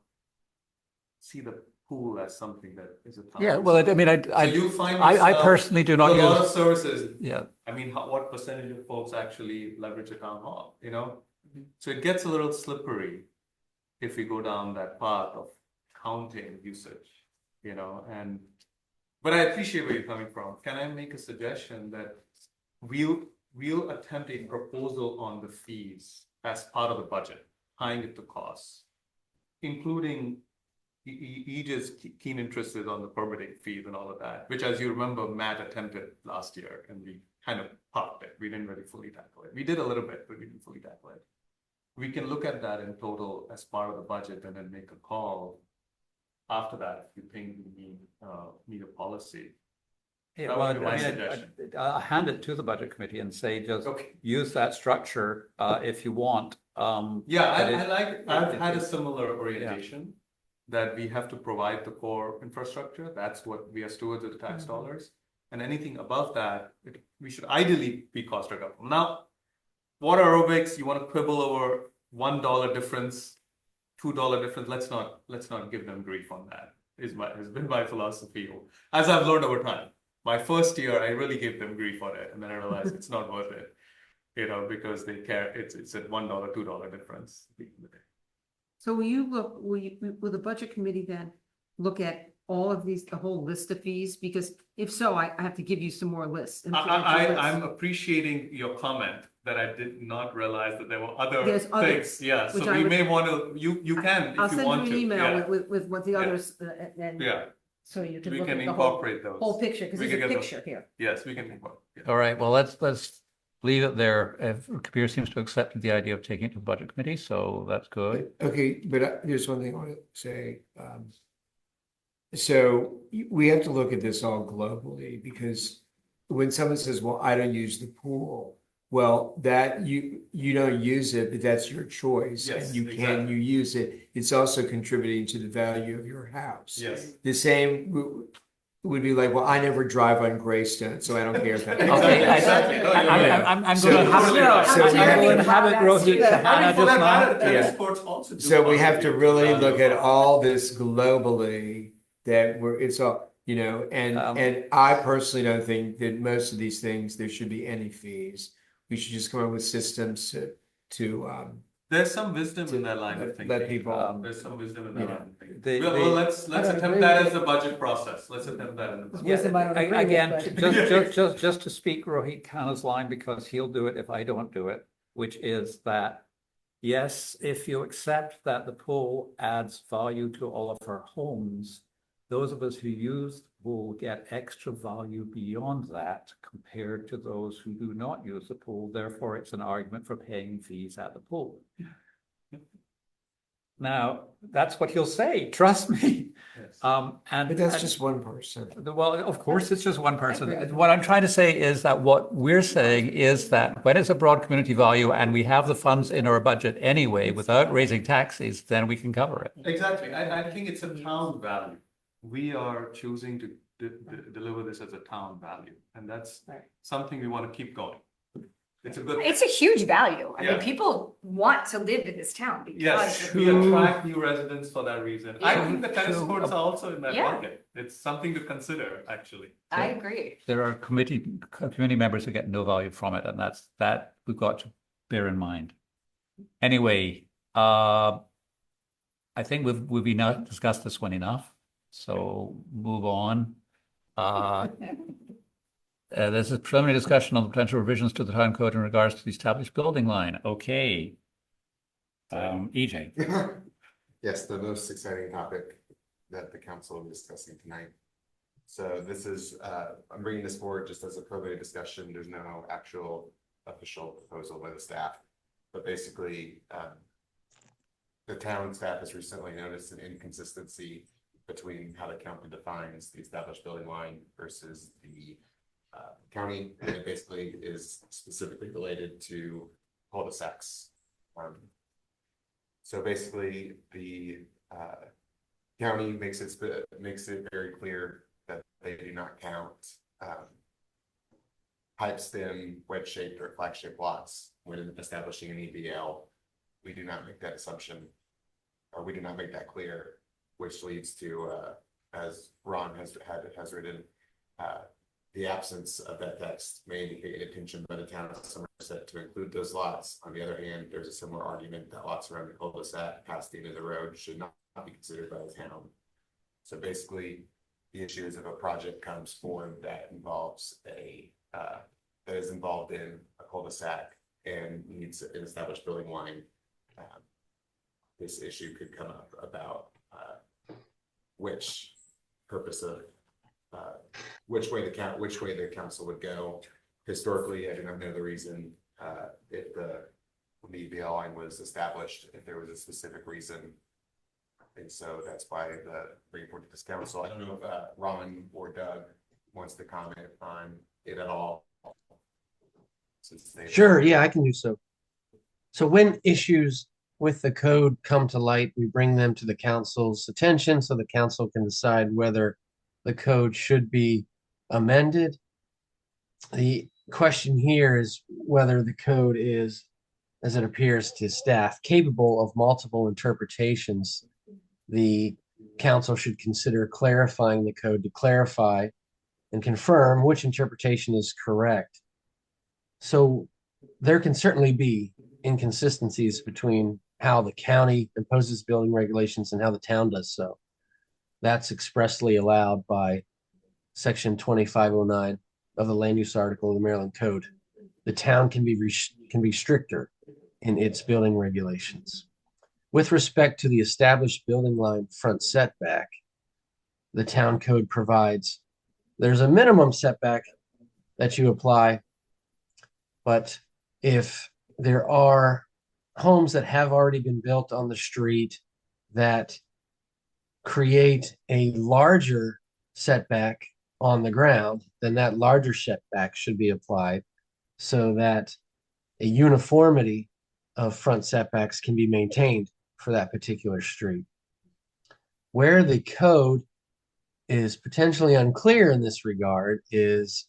see the pool as something that is a town. Yeah, well, I mean, So you find I yourself personally do not with a lot of use, services. yeah. I mean, what percentage of folks actually leverage a town hall, So it gets a little slippery if we go down that path of counting usage, but I appreciate where you're coming from. Can I make a suggestion that we'll attempt a proposal on the fees as part of the budget, tying it to costs, including Aegis keen interest is on the permitting fees and all of that, which, as you remember, Matt attempted last year and we kind of parked it. We didn't really fully tackle it. We did a little bit, but we didn't fully tackle it. We can look at that in total as part of the budget and then make a call after that if you think we need a policy. Yeah, That well, would be my I mean, suggestion. I'll hand it to the budget committee and say, just Okay. use that structure if you want. Yeah, but I've had a similar orientation that we have to provide the core infrastructure. That's what we are stewards of the tax dollars. And anything above that, we should ideally be cost recoverable. Now, water aerobics, you want to quibble over $1 difference, $2 difference. Let's not give them grief on that. Has been my philosophy, as I've learned over time. My first year, I really gave them grief on it, and then I realized it's not worth it, because they care. It's a $1, $2 difference. So will the budget committee then look at all of these, the whole list of fees? Because if so, I have to give you some more lists. I'm appreciating your comment that I did not realize that there were other There's things. others, Yeah, which so I we would- may want to, you can, I'll if you send want you to. an email Yeah, with what the others, and yeah, so you can we look can at the whole incorporate those. picture, because We there's can a get those. picture here. Yes, we can incorporate. Yeah. All right, well, let's leave it there. If Kabir seems to accept the idea of taking it to the budget committee, so that's good. Okay, but there's one thing I want to say. So we have to look at this all globally, because when someone says, well, I don't use the pool, well, that you don't use it, but that's your choice. Yes, And you exactly. use it. It's also contributing to the value of your house. Yes. The same would be like, well, I never drive on Greystone, so I don't care if that. Okay, Exactly. No, you're right. I'm So- going to have so we have- it, Rohit, to Hannah For just that matter, now. tennis Yeah. courts also do So we have to contribute really value look of at our- all this globally, that it's all, and I personally don't think that most of these things, there should be any fees. We should just come up with systems to There's some wisdom in that line of let thinking. people, There's some wisdom in that line of thinking. the- Well, let's I don't attempt agree that with as a budget process. Let's attempt that in the budget. Yeah, Wisdom I don't agree with, again, but- just to speak Rohit Khanna's line, because he'll do it if I don't do it, which is that, yes, if you accept that the pool adds value to all of our homes, those of us who use the pool get extra value beyond that compared to those who do not use the pool. Therefore, it's an argument for paying fees at the pool. Now, that's what he'll say, trust me. Yes. but that's just one person. Well, of course, it's just one person. What I'm trying to say is that what we're saying is that when it's a broad community value and we have the funds in our budget anyway, without raising taxes, then we can cover it. Exactly. I think it's a town value. We are choosing to deliver this as a town value, and that's Right. something we want to keep going. it's a good. It's a huge value. I mean, Yeah. people want to live in this town Yes, because. we True. attract new residents for that reason. I Yeah. think the tennis True. courts are also in that Yeah. bucket. It's something to consider, actually. I agree. There are community members who get no value from it, and that we've got to bear in mind. Anyway, I think we've enough discussed this one enough, so move on. There's a preliminary discussion on the potential revisions to the town code in regards to the established building line. Okay. EJ. Yes, the most exciting topic that the council is discussing tonight. So this is, I'm bringing this forward just as a preliminary discussion. There's no actual official proposal by the staff. But basically, the town staff has recently noticed an inconsistency between how the county defines the established building line versus the county. And it basically is specifically related to cul-de-sacs. So basically, the county makes it very clear that they do not count pipe stem, wedge shaped or flag shaped lots when establishing an EBL. We do not make that assumption, or we do not make that clear, which leads to, as Ron has written, the absence of that text may indicate an intention by the town of Somerset to include those lots. On the other hand, there's a similar argument that lots around the cul-de-sac past the end of the road should not be considered by the town. So basically, the issue is if a project comes forward that involves that is involved in a cul-de-sac and needs an established building line, this issue could come up about which purpose of which way the council would go. Historically, I do not know the reason if the EBL line was established, if there was a specific reason. And so that's why the bring forward to this council. I don't know if Ron or Doug wants to comment on it at all. Sure, yeah, I can do so. So when issues with the code come to light, we bring them to the council's attention so the council can decide whether the code should be amended. The question here is whether the code is, as it appears to staff, capable of multiple interpretations. The council should consider clarifying the code to clarify and confirm which interpretation is correct. So there can certainly be inconsistencies between how the county imposes building regulations and how the town does so. That's expressly allowed by Section 2509 of the land use article of the Maryland Code. The town can be stricter in its building regulations. With respect to the established building line front setback, the town code provides there's a minimum setback that you apply, but if there are homes that have already been built on the street that create a larger setback on the ground, then that larger setback should be applied so that a uniformity of front setbacks can be maintained for that particular street. Where the code is potentially unclear in this regard is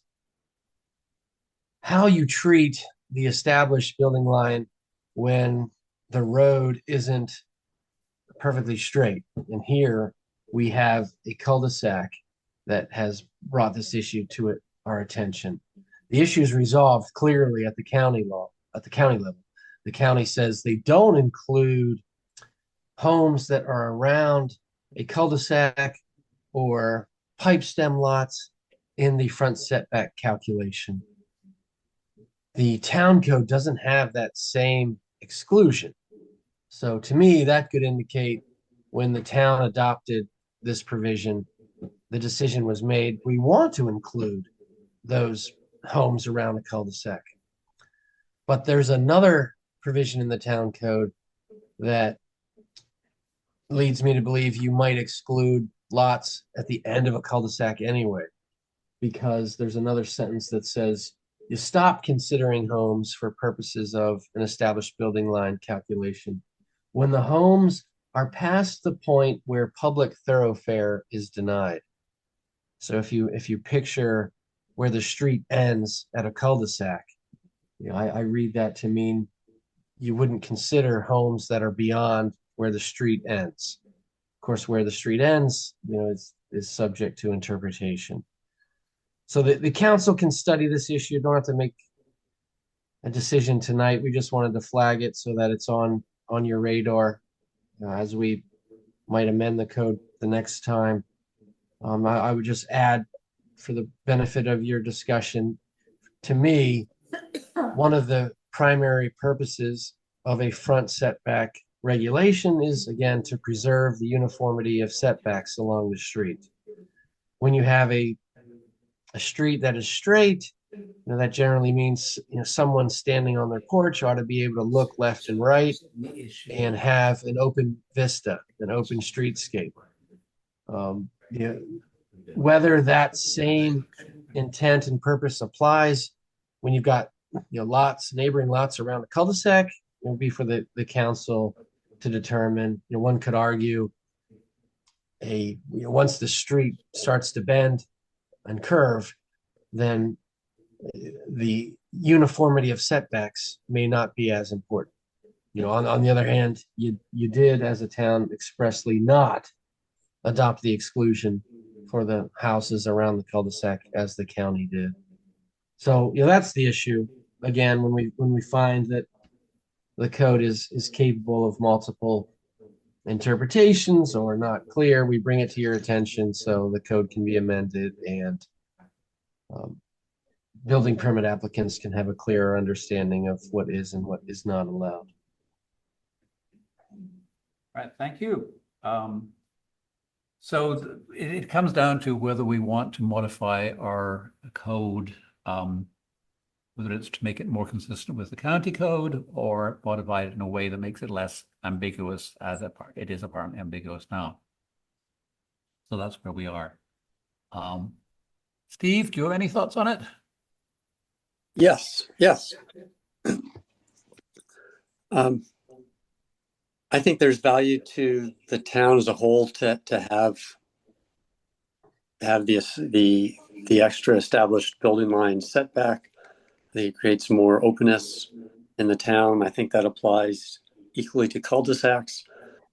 how you treat the established building line when the road isn't perfectly straight. And here we have a cul-de-sac that has brought this issue to our attention. The issue is resolved clearly at the county level. The county says they don't include homes that are around a cul-de-sac or pipe stem lots in the front setback calculation. The town code doesn't have that same exclusion. So to me, that could indicate when the town adopted this provision, the decision was made, we want to include those homes around a cul-de-sac. But there's another provision in the town code that leads me to believe you might exclude lots at the end of a cul-de-sac anyway, because there's another sentence that says you stop considering homes for purposes of an established building line calculation when the homes are past the point where public thoroughfare is denied. So if you picture where the street ends at a cul-de-sac I read that to mean you wouldn't consider homes that are beyond where the street ends. Of course, where the street ends, is subject to interpretation. So the council can study this issue. Don't have to make a decision tonight. We just wanted to flag it so that it's on your radar as we might amend the code the next time. I would just add, for the benefit of your discussion, to me, one of the primary purposes of a front setback regulation is, again, to preserve the uniformity of setbacks along the street. When you have a street that is straight, that generally means someone standing on their porch ought to be able to look left and right and have an open vista, an open streetscape. Whether that same intent and purpose applies when you've got neighboring lots around the cul-de-sac, it will be for the council to determine. One could argue once the street starts to bend and curve, then the uniformity of setbacks may not be as important. On the other hand, you did as a town expressly not adopt the exclusion for the houses around the cul-de-sac as the county did. So that's the issue. Again, when we find that the code is capable of multiple interpretations or not clear, we bring it to your attention so the code can be amended and building permit applicants can have a clearer understanding of what is and what is not allowed. All right, thank you. So it comes down to whether we want to modify our code, whether it's to make it more consistent with the county code or modify it in a way that makes it less ambiguous as it is apparently ambiguous now. So that's where we are. Steve, do you have any thoughts on it? Yes. I think there's value to the town as a whole to have the extra established building line setback. I think it creates more openness in the town. I think that applies equally to cul-de-sacs.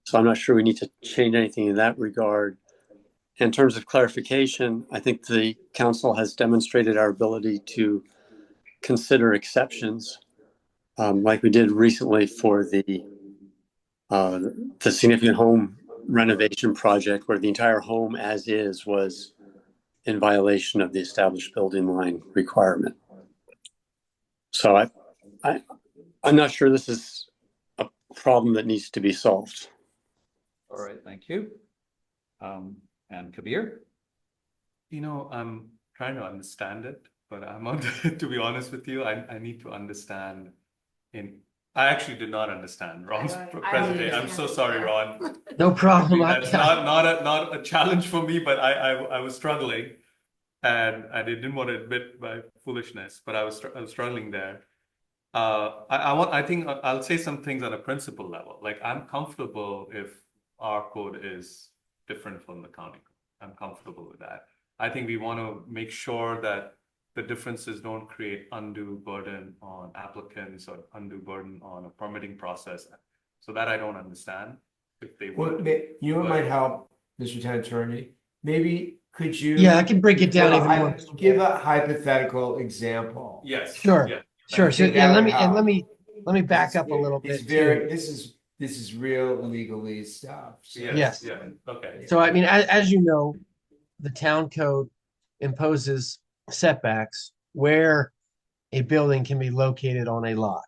So I'm not sure we need to change anything in that regard. In terms of clarification, I think the council has demonstrated our ability to consider exceptions, like we did recently for the significant home renovation project where the entire home as is was in violation of the established building line requirement. So I'm not sure this is a problem that needs to be solved. All right, thank you. And Kabir? I'm trying to understand it, but I'm not, to be honest with you, I need to understand I actually did not understand Ron's presentation. I'm so sorry, Ron. No problem. That's not a challenge for me, but I was struggling, and I didn't want to admit my foolishness, but I was struggling there. I think I'll say some things on a principle level. Like, I'm comfortable if our code is different from the county code. I'm comfortable with that. I think we want to make sure that the differences don't create undue burden on applicants or undue burden on a permitting process. So that I don't understand if they would. What might help, Mr. Town Attorney? Maybe could you? Yeah, I can break it down even more. Give a hypothetical example. Yes. Sure. Yeah. Sure. So think that would let help. me back up a little It's bit. very, too. this is real legalese stuff. So- Yes. Yeah. Okay. So, I mean, as you know, the town code imposes setbacks where a building can be located on a lot.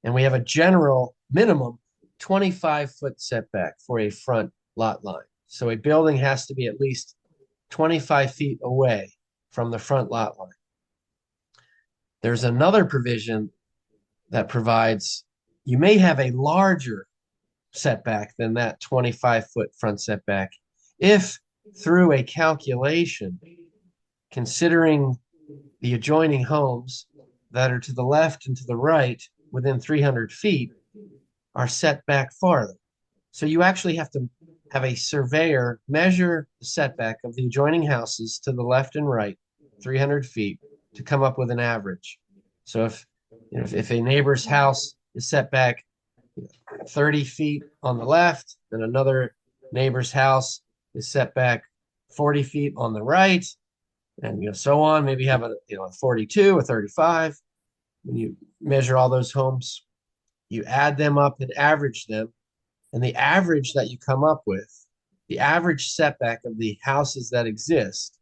And we have a general minimum 25-foot setback for a front lot line. So a building has to be at least 25 feet away from the front lot line. There's another provision that provides you may have a larger setback than that 25-foot front setback if through a calculation, considering the adjoining homes that are to the left and to the right within 300 feet are set back farther. So you actually have to have a surveyor measure the setback of the adjoining houses to the left and right, 300 feet, to come up with an average. So if if a neighbor's house is set back 30 feet on the left, then another neighbor's house is set back 40 feet on the right, and so on. Maybe have a 42, a 35. When you measure all those homes, you add them up and average them, and the average that you come up with, the average setback of the houses that exist,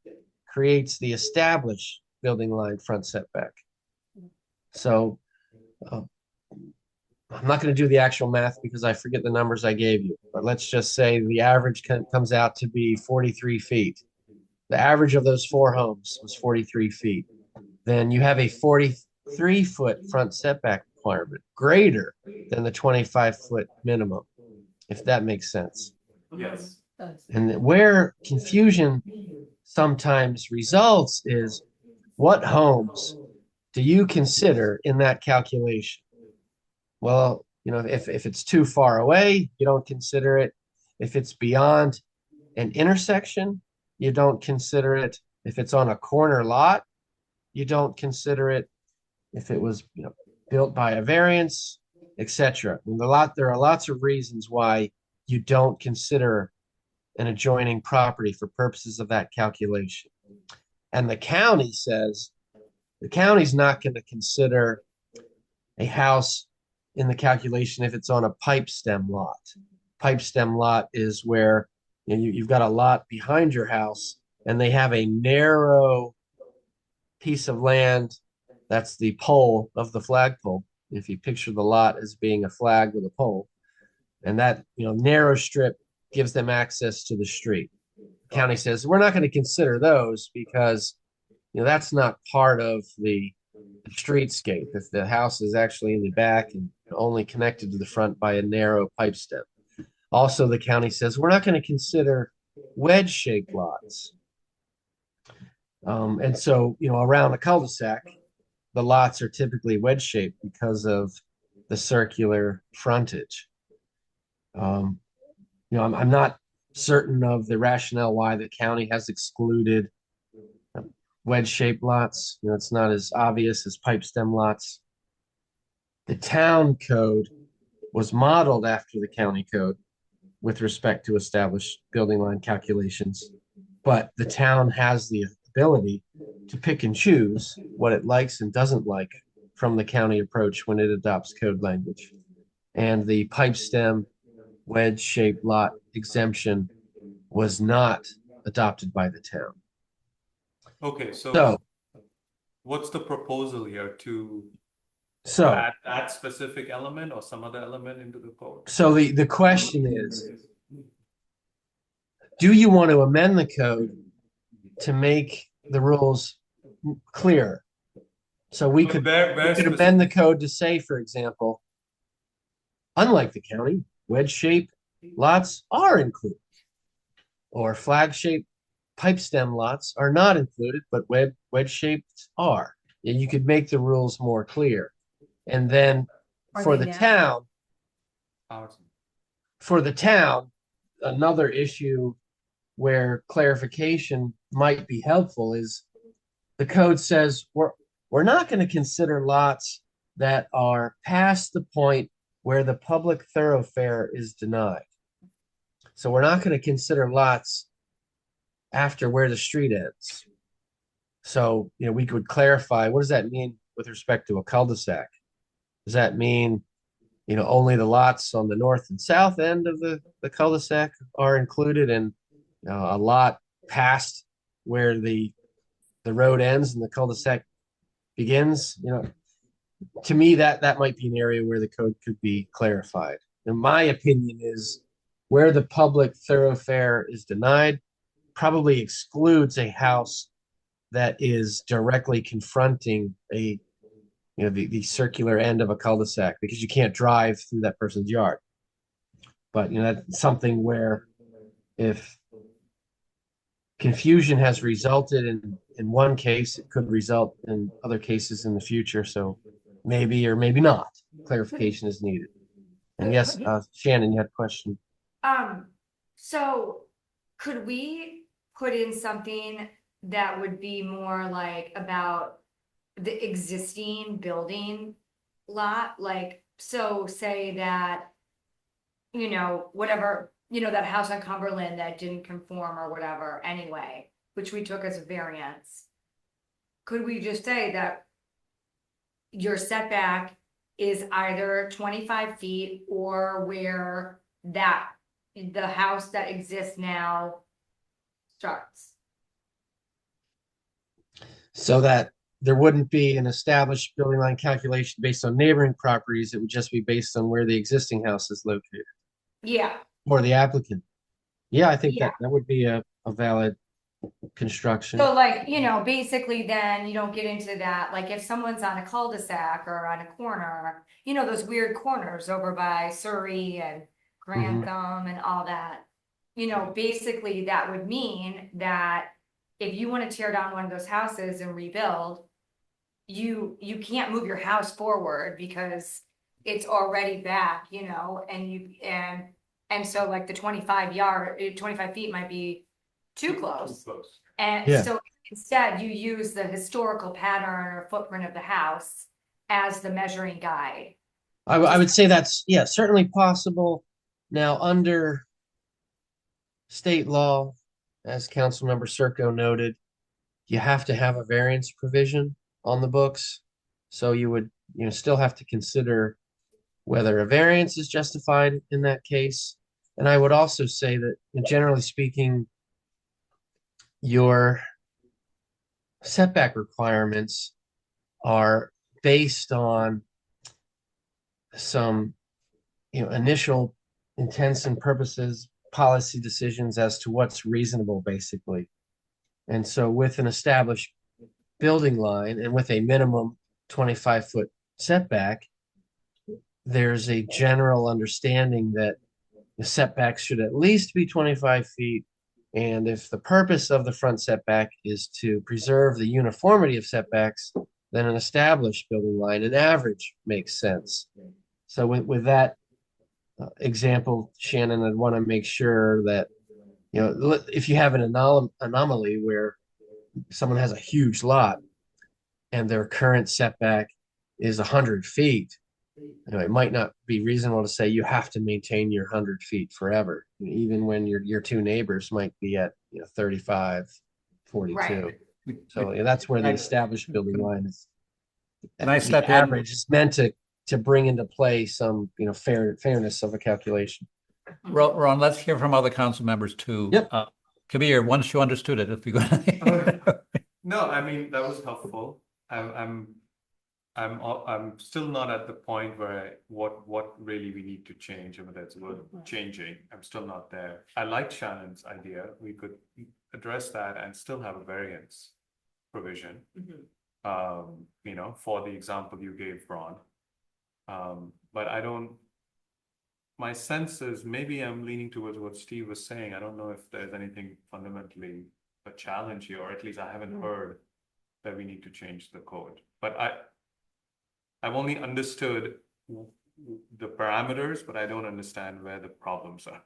creates the established building line front setback. So I'm not going to do the actual math because I forget the numbers I gave you, but let's just say the average comes out to be 43 feet. The average of those 4 homes was 43 feet. Then you have a 43-foot front setback requirement, greater than the 25-foot minimum, if that makes sense. Yes. And where confusion sometimes results is, what homes do you consider in that calculation? Well, if it's too far away, you don't consider it. If it's beyond an intersection, you don't consider it. If it's on a corner lot, you don't consider it. If it was, built by a variance, etc. There are lots of reasons why you don't consider an adjoining property for purposes of that calculation. And the county's not going to consider a house in the calculation if it's on a pipe stem lot. Pipe stem lot is where you've got a lot behind your house and they have a narrow piece of land. That's the pole of the flagpole. If you picture the lot as being a flag with a pole, and that narrow strip gives them access to the street. The county says we're not going to consider those because that's not part of the streetscape. If the house is actually in the back and only connected to the front by a narrow pipe stem. Also, the county says we're not going to consider wedge-shaped lots. And so, around a cul-de-sac, the lots are typically wedge-shaped because of the circular frontage. I'm not certain of the rationale why the county has excluded wedge-shaped lots. It's not as obvious as pipe stem lots. The town code was modeled after the county code with respect to established building line calculations, but the town has the ability to pick and choose what it likes and doesn't like from the county approach when it adopts code language. And the pipe stem wedge-shaped lot exemption was not adopted by the town. Okay, so So, what's the proposal here to so, add that specific element or some other element into the code? so the question is, do you want to amend the code to make the rules clear? So we could amend the code to say, for example, unlike the county, wedge-shaped lots are included, or flag-shaped pipe stem lots are not included, but wedge-shaped are. And you could make the rules more clear. And then for the town, another issue where clarification might be helpful is the code says we're not going to consider lots that are past the point where the public thoroughfare is denied. So we're not going to consider lots after where the street ends. So, we could clarify, what does that mean with respect to a cul-de-sac? Does that mean, only the lots on the north and south end of the cul-de-sac are included, and a lot past where the road ends and the cul-de-sac begins? To me, that might be an area where the code could be clarified. And my opinion is where the public thoroughfare is denied probably excludes a house that is directly confronting the circular end of a cul-de-sac, because you can't drive through that person's yard. But that's something where if confusion has resulted in one case, it could result in other cases in the future. So maybe or maybe not, clarification is needed. And yes, Shannon, you had a question. So could we put in something that would be more like about the existing building lot, like, so say that, whatever, that house on Cumberland that didn't conform or whatever anyway, which we took as a variance. Could we just say that your setback is either 25 feet or where the house that exists now starts? So that there wouldn't be an established building line calculation based on neighboring properties. It would just be based on where the existing house is located Yeah, or the applicant. Yeah, I think Yeah. that would be a valid construction. so like, basically then you don't get into that, like if someone's on a cul-de-sac or on a corner, those weird corners over by Surrey and Grantham and all that. Basically that would mean that if you want to tear down one of those houses and rebuild, you can't move your house forward because it's already back, and so like the 25 feet might be too close. Too close. And Yeah. so instead you use the historical pattern or footprint of the house as the measuring guide. I would say that's, yeah, certainly possible. Now, under state law, as Councilmember Circo noted, you have to have a variance provision on the books. So you would, still have to consider whether a variance is justified in that case. And I would also say that, generally speaking, your setback requirements are based on some, initial intents and purposes, policy decisions as to what's reasonable, basically. And so with an established building line and with a minimum 25-foot setback, there's a general understanding that the setbacks should at least be 25 feet. And if the purpose of the front setback is to preserve the uniformity of setbacks, then an established building line, an average, makes sense. So with that example, Shannon, I'd want to make sure that, if you have an anomaly where someone has a huge lot and their current setback is 100 feet, it might not be reasonable to say you have to maintain your 100 feet forever, even when your two neighbors might be at 35, 42. Right. So that's where the established building line is. Can I The step in? average is meant to bring into play some fairness of a calculation. Ron, let's hear from other council members too. Yep. Kabir, once you understood it, if you go. No, I mean, that was helpful. I'm still not at the point where what really we need to change, and that's worth changing. I'm still not there. I liked Shannon's idea. We could address that and still have a variance provision. For the example you gave, Ron. But I don't. My sense is maybe I'm leaning towards what Steve was saying. I don't know if there's anything fundamentally a challenge here, or at least I haven't heard that we need to change the code. But I've only understood the parameters, but I don't understand where the problems are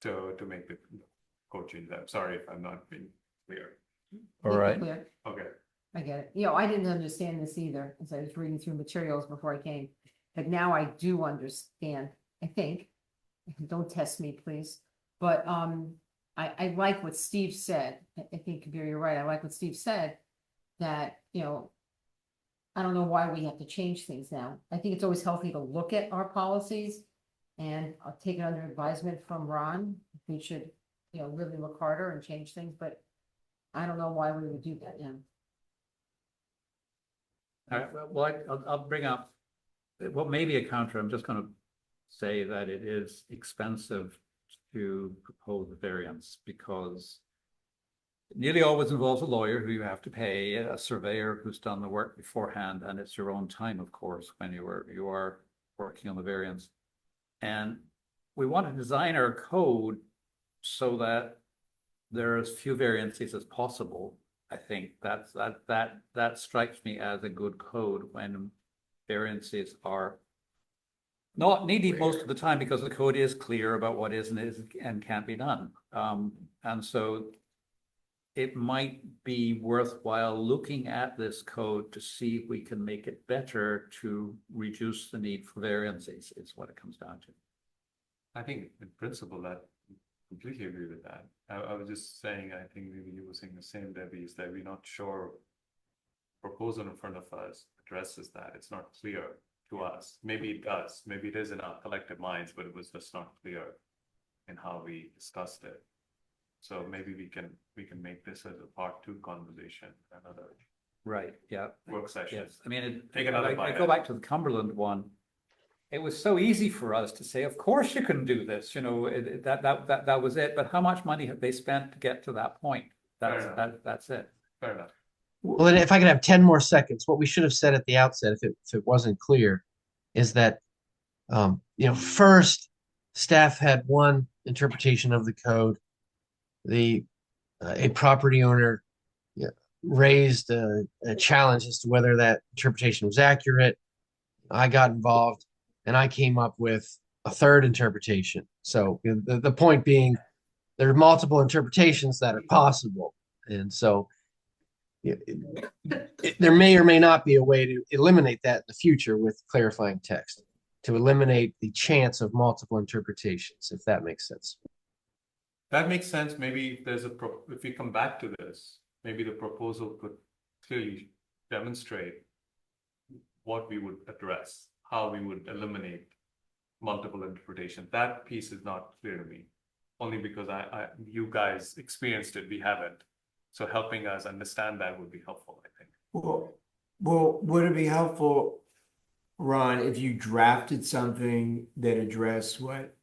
to make the code change. I'm sorry if I'm not being clear. All right. Clear. Okay. I get it. I didn't understand this either as I was reading through materials before I came. But now I do understand, I think. Don't test me, please. But I like what Steve said. I think, Kabir, you're right. I like what Steve said, that, I don't know why we have to change things now. I think it's always healthy to look at our policies, and I'll take it under advisement from Ron. We should, really look harder and change things, but I don't know why we would do that now. All right, well, I'll bring up, what may be a counter. I'm just going to say that it is expensive to propose a variance because it nearly always involves a lawyer who you have to pay, a surveyor who's done the work beforehand, and it's your own time, of course, when you are working on the variance. And we want to design our code so that there are as few variances as possible. I think that strikes me as a good code when variances are not needed most of the time because the code is clear about what is and can't be done. And so it might be worthwhile looking at this code to see if we can make it better to reduce the need for variances, is what it comes down to. I think in principle that completely agree with that. I was just saying, I think maybe you were saying the same, Debbie, is that we're not sure proposal in front of us addresses that. It's not clear to us. Maybe it does. Maybe it is in our collective minds, but it was just not clear in how we discussed it. So maybe we can make this as a part 2 conversation, another Right, yeah. work session. Yes, I mean, Take another I bite go at back to the Cumberland one. It was so easy for us to say, of course you can do this, that was it. But how much money have they spent to get to that point? That's it. Fair enough. Well, then if I could have 10 more seconds, what we should have said at the outset, if it wasn't clear, is that, first, staff had one interpretation of the code. A property owner raised a challenge as to whether that interpretation was accurate. I got involved and I came up with a third interpretation. So the point being, there are multiple interpretations that are possible. And so there may or may not be a way to eliminate that in the future with clarifying text, to eliminate the chance of multiple interpretations, if that makes sense. That makes sense. Maybe there's if we come back to this, maybe the proposal could clearly demonstrate what we would address, how we would eliminate multiple interpretation. That piece is not clear to me, only because you guys experienced it, we haven't. So helping us understand that would be helpful, I think. Well, would it be helpful, Ron, if you drafted something that addressed what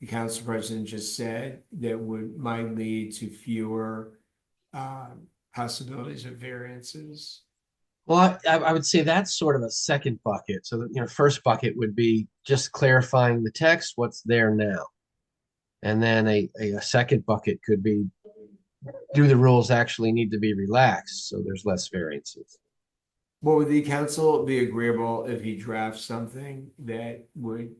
the council president just said, that might lead to fewer possibilities of variances? Well, I would say that's sort of a second bucket. So, first bucket would be just clarifying the text, what's there now. And then a second bucket could be, do the rules actually need to be relaxed so there's less variances? Well, would the council be agreeable if he drafts something that would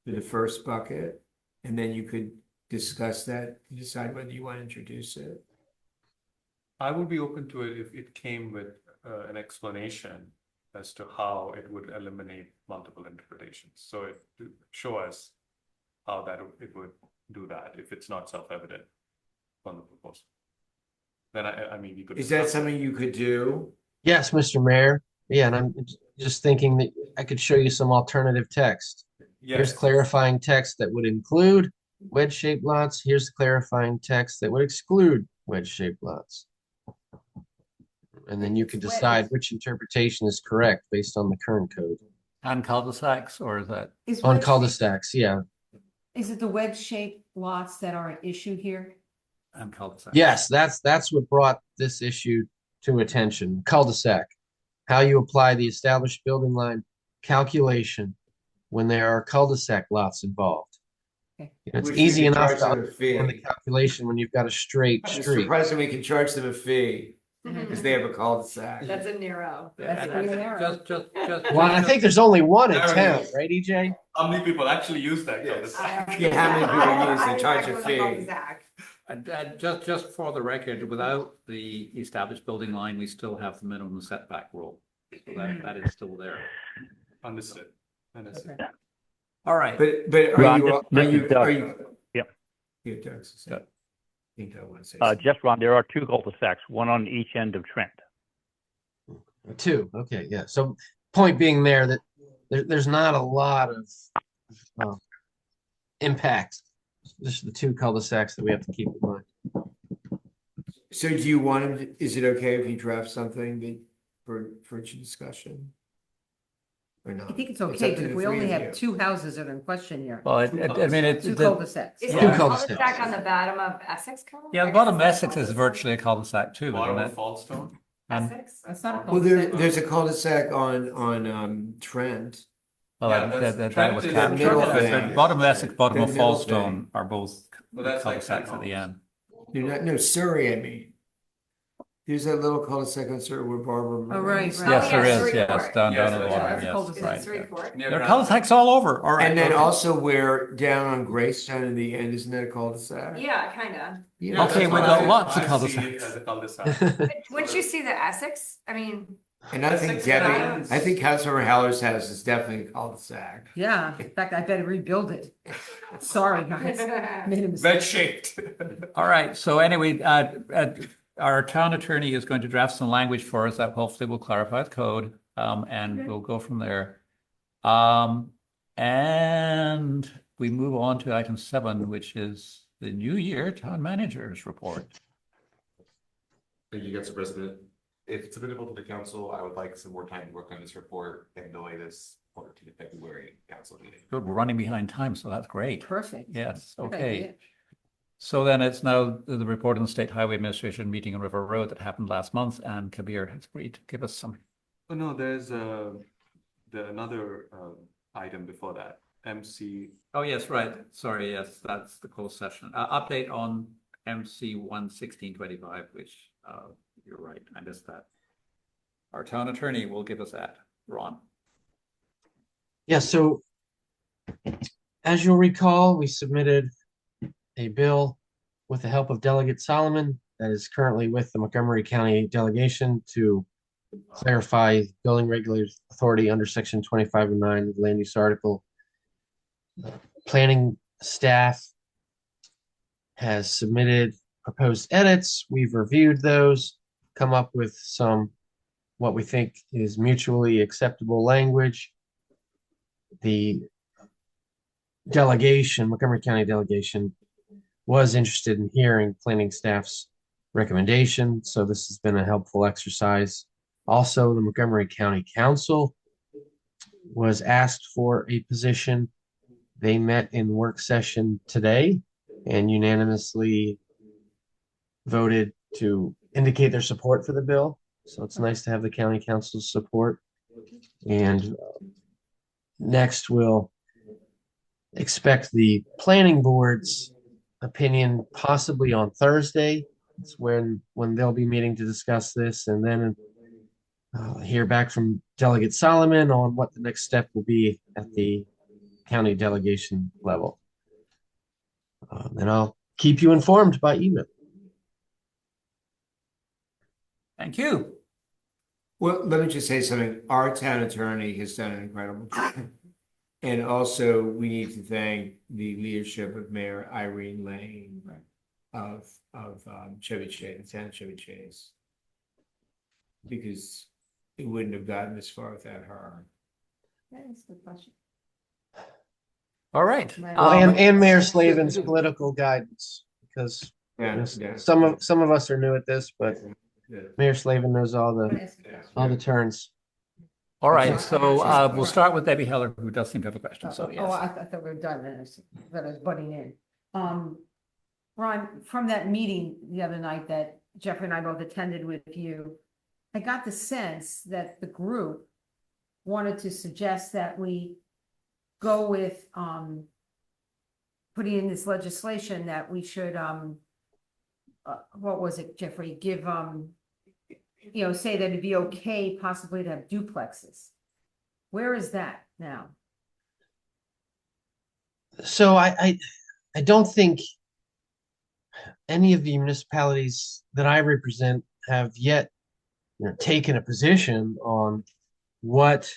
be the first bucket, and then you could discuss that to decide whether you want to introduce it? I would be open to it if it came with an explanation as to how it would eliminate multiple interpretations. So it to show us how it would do that if it's not self-evident on the proposal. Then I mean, we could. Is that discuss it. something you could do? Yes, Mr. Mayor. Yeah, and I'm just thinking that I could show you some alternative text. Here's Yes. clarifying text that would include wedge-shaped lots. Here's the clarifying text that would exclude wedge-shaped lots. And then you can decide which interpretation is correct based on the current code. And cul-de-sacs, or is that? Is On wedge- cul-de-sacs, yeah. Is it the wedge-shaped lots that are an issue here? And cul-de-sacs? Yes, that's what brought this issue to attention. Cul-de-sac, how you apply the established building line calculation when there are cul-de-sac lots involved. Okay. It's Which we easy could enough charge to them a understand the fee. calculation when you've got a straight Mr. street. President, we can charge them a fee because they have a cul-de-sac. That's a narrow. That's pretty narrow. Just. Well, I think there's only one in town, right, EJ? How many people actually use that? Yes. cul-de-sac? Yeah, how many people use it? Charge a fee. And just for the record, without the established building line, we still have the minimum setback rule. So that is still there. Understood. Understood. All right. But Ron, this is Doug. are you? Yep. Yeah, Doug's the same. Doug. I think Doug wants to say something. Just Ron, there are 2 cul-de-sacs, one on each end of Trent. Two, okay, yeah. So point being that there's not a lot of impact. Just the 2 cul-de-sacs that we have to keep in mind. So do you want him is it okay if he drafts something that for discussion? Or not? I think it's up okay, to but the if we three only of have you. 2 houses that are in question here. Well, I mean, it's. 2 cul-de-sacs. Is Yeah. there a Cul-de-sacs. cul-de-sac on the bottom of Essex? Yeah, the bottom of Essex is virtually a cul-de-sac too, Bottom isn't of it? Fallstone? And- Essex? That's not a Well, cul-de-sac. there's a cul-de-sac on Trent. Well, Yeah, that Trent was is captured. the middle The thing. bottom of Essex, bottom The of middle Fallstone thing. are both Well, that's like cul-de-sacs 10 at the homes. end. No, Surrey, I mean. There's that little cul-de-sac on Sir where Barbara. Oh, right, Maurice- right. Yes, Oh, there yes, is, three yes, court. down Yes, at the that's water, right. That's yes, cul-de-sac. right. Is it three court? There are cul-de-sacs all over, all right. And then okay. also where down on Greystone in the end, isn't that a cul-de-sac? Yeah, kinda. Yeah, Okay, that's we've what got I- lots of I see it cul-de-sacs. as a cul-de-sac. Wouldn't you see the Essex? I mean, And I think Essex Debbie, Gardens. I think Councilmember Heller's house is definitely a cul-de-sac. Yeah, in fact, I better rebuild it. Sorry, guys. Made a mistake. Bed shaped. All right, so anyway, our town attorney is going to draft some language for us that hopefully will clarify the code, and we'll go from there. And we move on to item 7, which is the new year town manager's report. Thank you, Council President. If it's available to the council, I would like some more time to work on this report and delay this forward to the February council meeting. Good, we're running behind time, so that's great. Perfect. Yes, Good okay. idea. So then it's now the report on the State Highway Administration meeting on River Road that happened last month, and Kabir has agreed to give us some. Oh, no, there's another item before that, MC. Oh, yes, right. Sorry, yes, that's the closed session. Update on MC 11625, which, you're right, I missed that. Our town attorney will give us that. Ron. Yeah, so as you'll recall, we submitted a bill with the help of Delegate Solomon that is currently with the Montgomery County delegation to clarify building regulators authority under section 2509 of the land use article. Planning staff has submitted proposed edits. We've reviewed those, come up with some what we think is mutually acceptable language. The delegation, Montgomery County delegation, was interested in hearing planning staff's recommendation, so this has been a helpful exercise. Also, the Montgomery County Council was asked for a position. They met in work session today and unanimously voted to indicate their support for the bill. So it's nice to have the county council's support. And next, we'll expect the planning board's opinion possibly on Thursday. It's when they'll be meeting to discuss this, and then hear back from Delegate Solomon on what the next step will be at the county delegation level. And I'll keep you informed by email. Thank you. Well, let me just say something. Our town attorney has done an incredible job. And also, we need to thank the leadership of Mayor Irene Lane of Chevy Chase, the town of Chevy Chase. Because it wouldn't have gotten this far without her. That is a good question. All right. Well, and Mayor Slavin's political guidance, because Yeah, some of us are new at this, but yeah. Mayor Slavin knows all the turns. All right, so we'll start with Debbie Heller, who does seem to have a question, so Oh, yes. I thought we were done, and I was butting in. Ron, from that meeting the other night that Jeffrey and I both attended with you, I got the sense that the group wanted to suggest that we go with putting in this legislation that we should what was it, Jeffrey, give say that it'd be okay possibly to have duplexes. Where is that now? So I don't think any of the municipalities that I represent have yet taken a position on what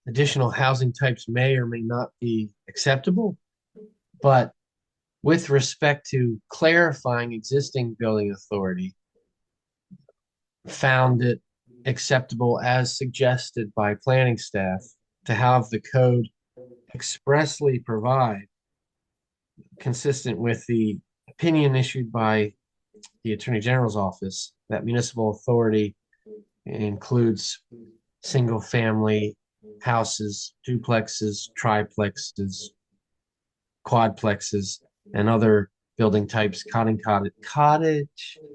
additional housing types may or may not be acceptable. But with respect to clarifying existing building authority, found it acceptable as suggested by planning staff to have the code expressly provide, consistent with the opinion issued by the Attorney General's office, that municipal authority includes single family houses, duplexes, triplexes, quadplexes, and other building types, cottage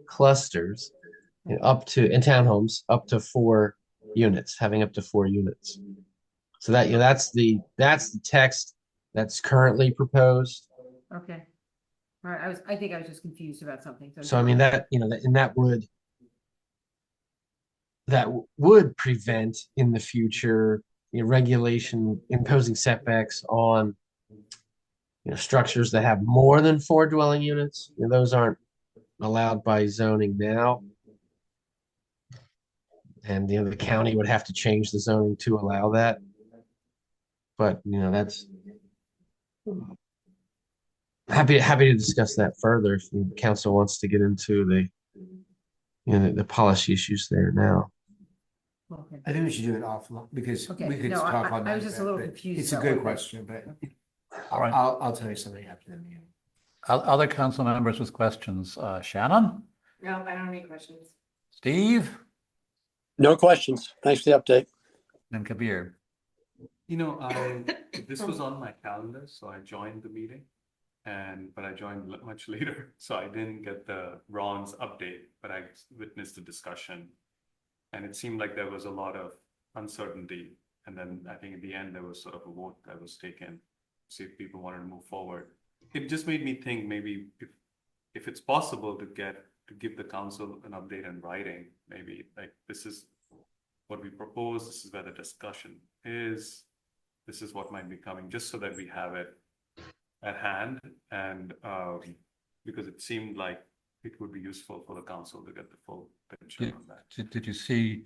clusters, up to, and townhomes up to 4 units, having up to 4 units. So that that's the text that's currently proposed. Okay. All right, I think I was just confused about something. So I mean that that would that would prevent in the future regulation imposing setbacks on structures that have more than 4 dwelling units. Those aren't allowed by zoning now. And the county would have to change the zoning to allow that. But that's happy to discuss that further if the council wants to get into the policy issues there now. Okay. I think we should do it offline because Okay, we could no, talk on that. I was just a little but confused It's a about good what that- question, but All right. I'll tell you something after the meeting. Other council members with questions? Shannon, No, I don't have any questions. Steve, No questions. Thanks for the update. and Kabir. This was on my calendar, so I joined the meeting. But I joined much later, so I didn't get the Ron's update, but I witnessed the discussion. And it seemed like there was a lot of uncertainty. And then I think at the end, there was sort of a vote that was taken to see if people wanted to move forward. It just made me think maybe if it's possible to give the council an update in writing, maybe like this is what we propose, this is where the discussion is, this is what might be coming, just so that we have it at hand. And because it seemed like it would be useful for the council to get the full picture on that. Did you see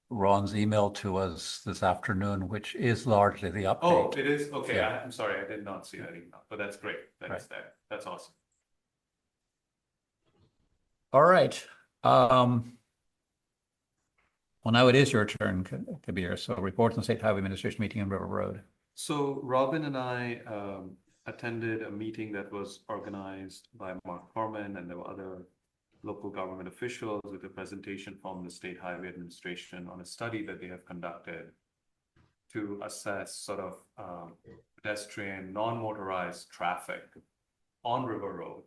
Ron's email to us this afternoon, which is largely the update? Oh, it is? Okay, Yeah. I'm sorry, I did not see that email, but that's great. That is there. That's awesome. All right. Well, now it is your turn, Kabir. So report on State Highway Administration meeting on River Road. So Robin and I attended a meeting that was organized by Mark Corman, and there were other local government officials with a presentation from the State Highway Administration on a study that they have conducted to assess sort of pedestrian, non-motorized traffic on River Road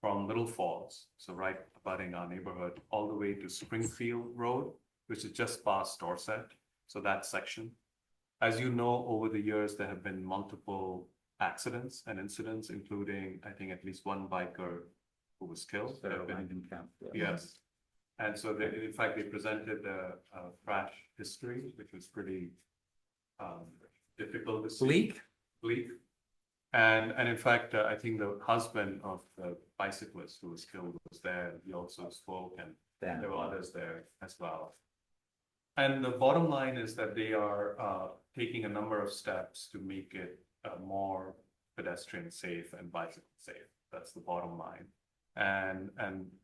from Little Falls, so right abutting our neighborhood, all the way to Springfield Road, which is just past Dorset. So that section. As you know, over the years, there have been multiple accidents and incidents, including, I think, at least one biker who was killed. Yes. And so in fact, they presented the crash history, which was pretty difficult to see. Bleak. And in fact, I think the husband of the bicyclist who was killed was there. He also spoke, and there were others there as well. And the bottom line is that they are taking a number of steps to make it more pedestrian safe and bicycle safe. That's the bottom line. And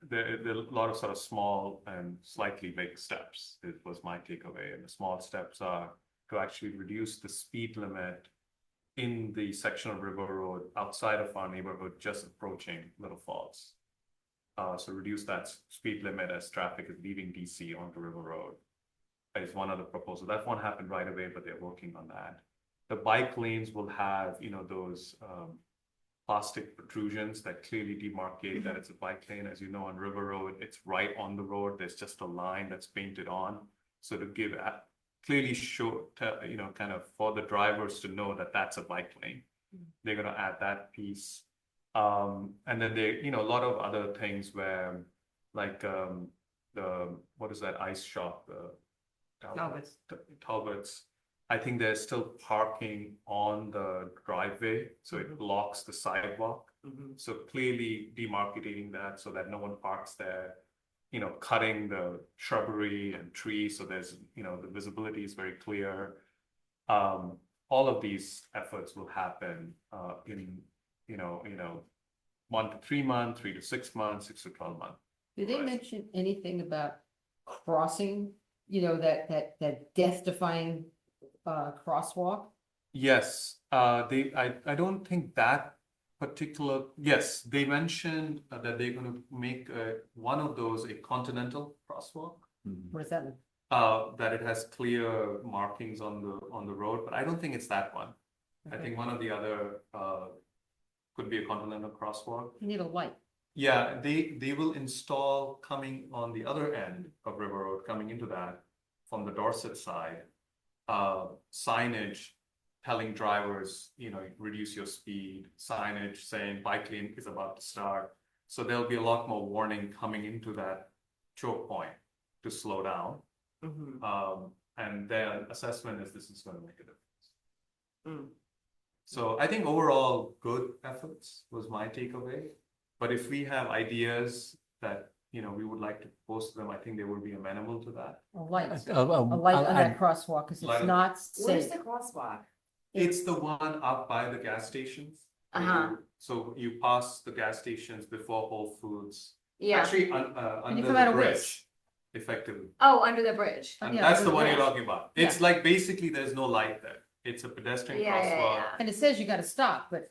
there are a lot of sort of small and slightly big steps. It was my takeaway. And the small steps are to actually reduce the speed limit in the section of River Road outside of our neighborhood, just approaching Little Falls. So reduce that speed limit as traffic is leaving DC onto River Road. That is one of the proposals. That won't happen right away, but they're working on that. The bike lanes will have, those plastic protrusions that clearly demarcate that it's a bike lane. As you know, on River Road, it's right on the road. There's just a line that's painted on. So to give clearly show, kind of for the drivers to know that that's a bike lane. They're going to add that piece. And then there, a lot of other things where, like what is that ice shop? Talbot's. I think there's still parking on the driveway, so it blocks the sidewalk. So clearly demarcating that so that no one parks there, cutting the shrubbery and trees so there's, the visibility is very clear. All of these efforts will happen in, 1 to 3 months, 3 to 6 months, 6 to 12 months. Did they mention anything about crossing, that death-defying crosswalk? Yes, I don't think that particular, yes, they mentioned that they're going to make one of those a continental crosswalk. What does that mean? That it has clear markings on the road, but I don't think it's that one. I think one of the other could be a continental crosswalk. You need a light. Yeah, they will install coming on the other end of River Road, coming into that from the Dorset side, signage telling drivers, reduce your speed, signage saying bike lane is about to start. So there'll be a lot more warning coming into that choke point to slow down. Mhm. And their assessment is this is going to make a difference. Mm. So I think overall, good efforts was my takeaway. But if we have ideas that, we would like to post them, I think they would be amenable to that. A light, Uh, a light on that I- crosswalk, because Light it's on- not Where's safe. the crosswalk? It's the one up by the gas stations. Uh-huh. So you pass the gas stations before Whole Foods. Yeah. Actually, you under come out the of bridge, Wiss. effectively. Oh, under the bridge. And Yeah, that's the the one you're bridge. talking about. It's like basically there's no light there. It's a pedestrian Yeah, yeah, crosswalk. yeah. And it says you gotta stop, but,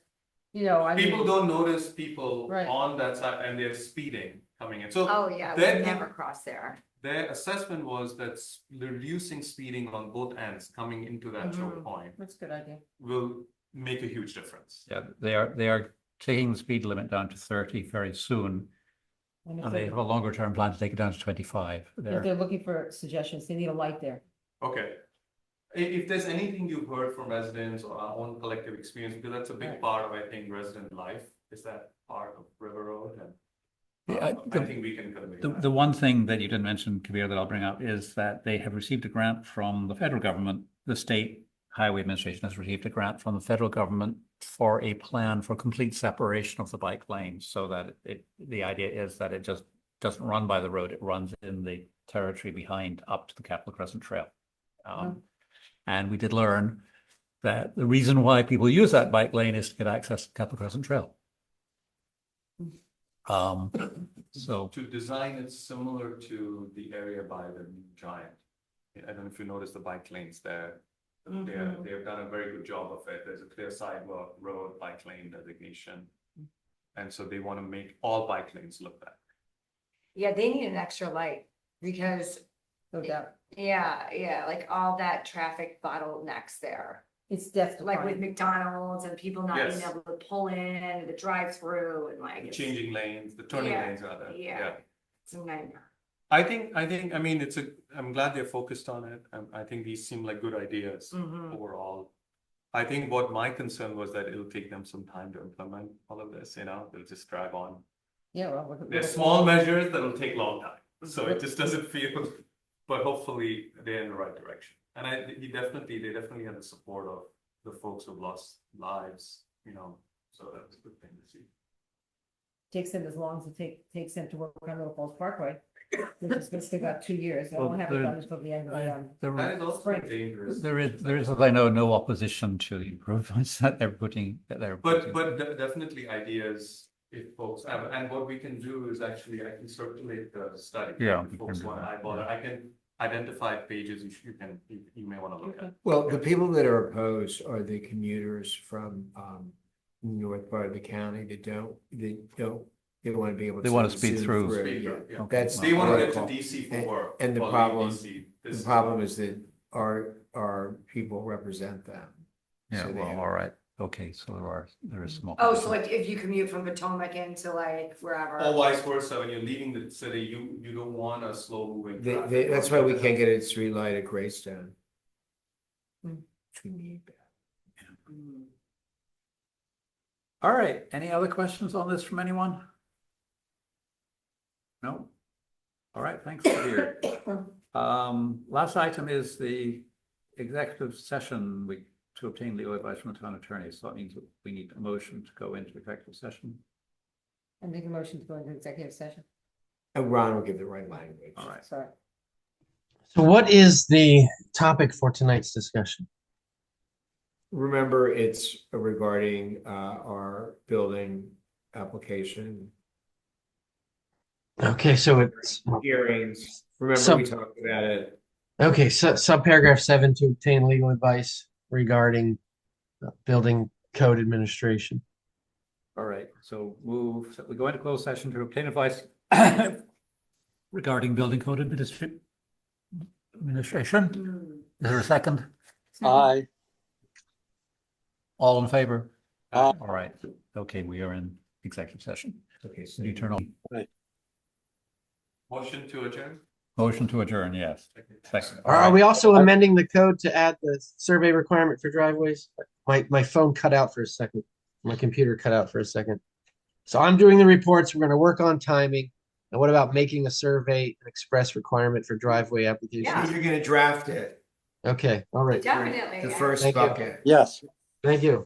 I mean. People don't notice people Right. on that side and they're speeding coming in. So Oh, yeah, That- we never cross there. their assessment was that reducing speeding on both ends coming into that choke Mhm. point That's a good idea. will make a huge difference. Yeah, they are taking the speed limit down to 30 very soon, And if and they have a longer term plan to take it down to 25. if they're looking for suggestions, they need a light there. Okay. If there's anything you've heard from residents or our own collective experience, because that's a big Right. part of, I think, resident life, is that part of River Road and Yeah, I think we can convey The that. one thing that you didn't mention, Kabir, that I'll bring up is that they have received a grant from the federal government. The state highway administration has received a grant from the federal government for a plan for complete separation of the bike lanes, so that the idea is that it just doesn't run by the road, it runs in the territory behind up to the Capitol Crescent Trail. And we did learn that the reason why people use that bike lane is to get access to Capitol Crescent Trail. So To design it similar to the area by the new Giant. I don't know if you noticed the bike lanes there. They've done a very good job of it. There's a clear sidewalk, road, bike lane designation. And so they want to make all bike lanes look that. Yeah, they need an extra light because, No doubt. yeah, like all that traffic bottlenecks there. It's death Like with defying. McDonald's and people not being Yes. able to pull in, and the drive-through and like. The it's- changing lanes, the turning Yeah, lanes are there. yeah. It's a nightmare. I think, I mean, I'm glad they're focused on it. I think these seem like good ideas Mhm. overall. I think what my concern was that it'll take them some time to implement all of this, they'll just drag on. Yeah, well. look at- They're look at- small measures that'll take a long time, so it just doesn't feel, but hopefully they're in the right direction. And they definitely had the support of the folks who've lost lives, so that's a good thing to see. Takes them as long as takes them to work on Little Falls Parkway. Which is gonna still got 2 years. I Well, won't have it there- done until the end of the, That is also Spring. dangerous. there is, as I know, no opposition to the improvements that they're putting. But definitely ideas, if folks have, and what we can do is actually, I can circulate the study. Yeah, If you folks can do want to that, eyeball it, yeah. I can identify pages you may want to look at. Well, the people that are opposed are the commuters from north part of the county that they want to be able to. They want to speed zoom through. Speed yeah. through, yeah. Okay, That's They want to get to protocol. DC for And- work. and the or leave problem- DC. This The problem is that our people represent them. Yeah, So they well, have- all right. Okay, so there is some. Oh, so opposition. like if you commute from Potomac into like wherever. Or vice versa, when you're leaving the city, you don't want a slow moving. That's why we can't get a street light at Greystone. Hmm. Which we need. Mm. All right, any other questions on this from anyone? No? All right, thanks, Kabir. Last item is the executive session to obtain legal advice from the town attorney. So that means that we need a motion to go into executive session. I make a motion to go into executive session. And Ron will give the right language. All right. Sorry. So what is the topic for tonight's discussion? Remember, it's regarding our building application Okay, so it's, hearings. Remember, Some- we talked about it. okay, so subparagraph 7 to obtain legal advice regarding building code administration. All right, so we go into closed session to obtain advice regarding building code administration. Mm. Is there a second? Aye. All in favor? Aye. All right, okay, we are in executive session. Okay, so You turn on. Motion to adjourn? Motion to adjourn, yes. Second. All Are right. we also amending the code to add the survey requirement for driveways? My phone cut out for a second. My computer cut out for a second. So I'm doing the reports. We're going to work on timing. And what about making a survey an express requirement for driveway applications? Yeah. You're gonna draft it, Okay, all right. Definitely. the first Thank you. bucket. Yes. Thank you.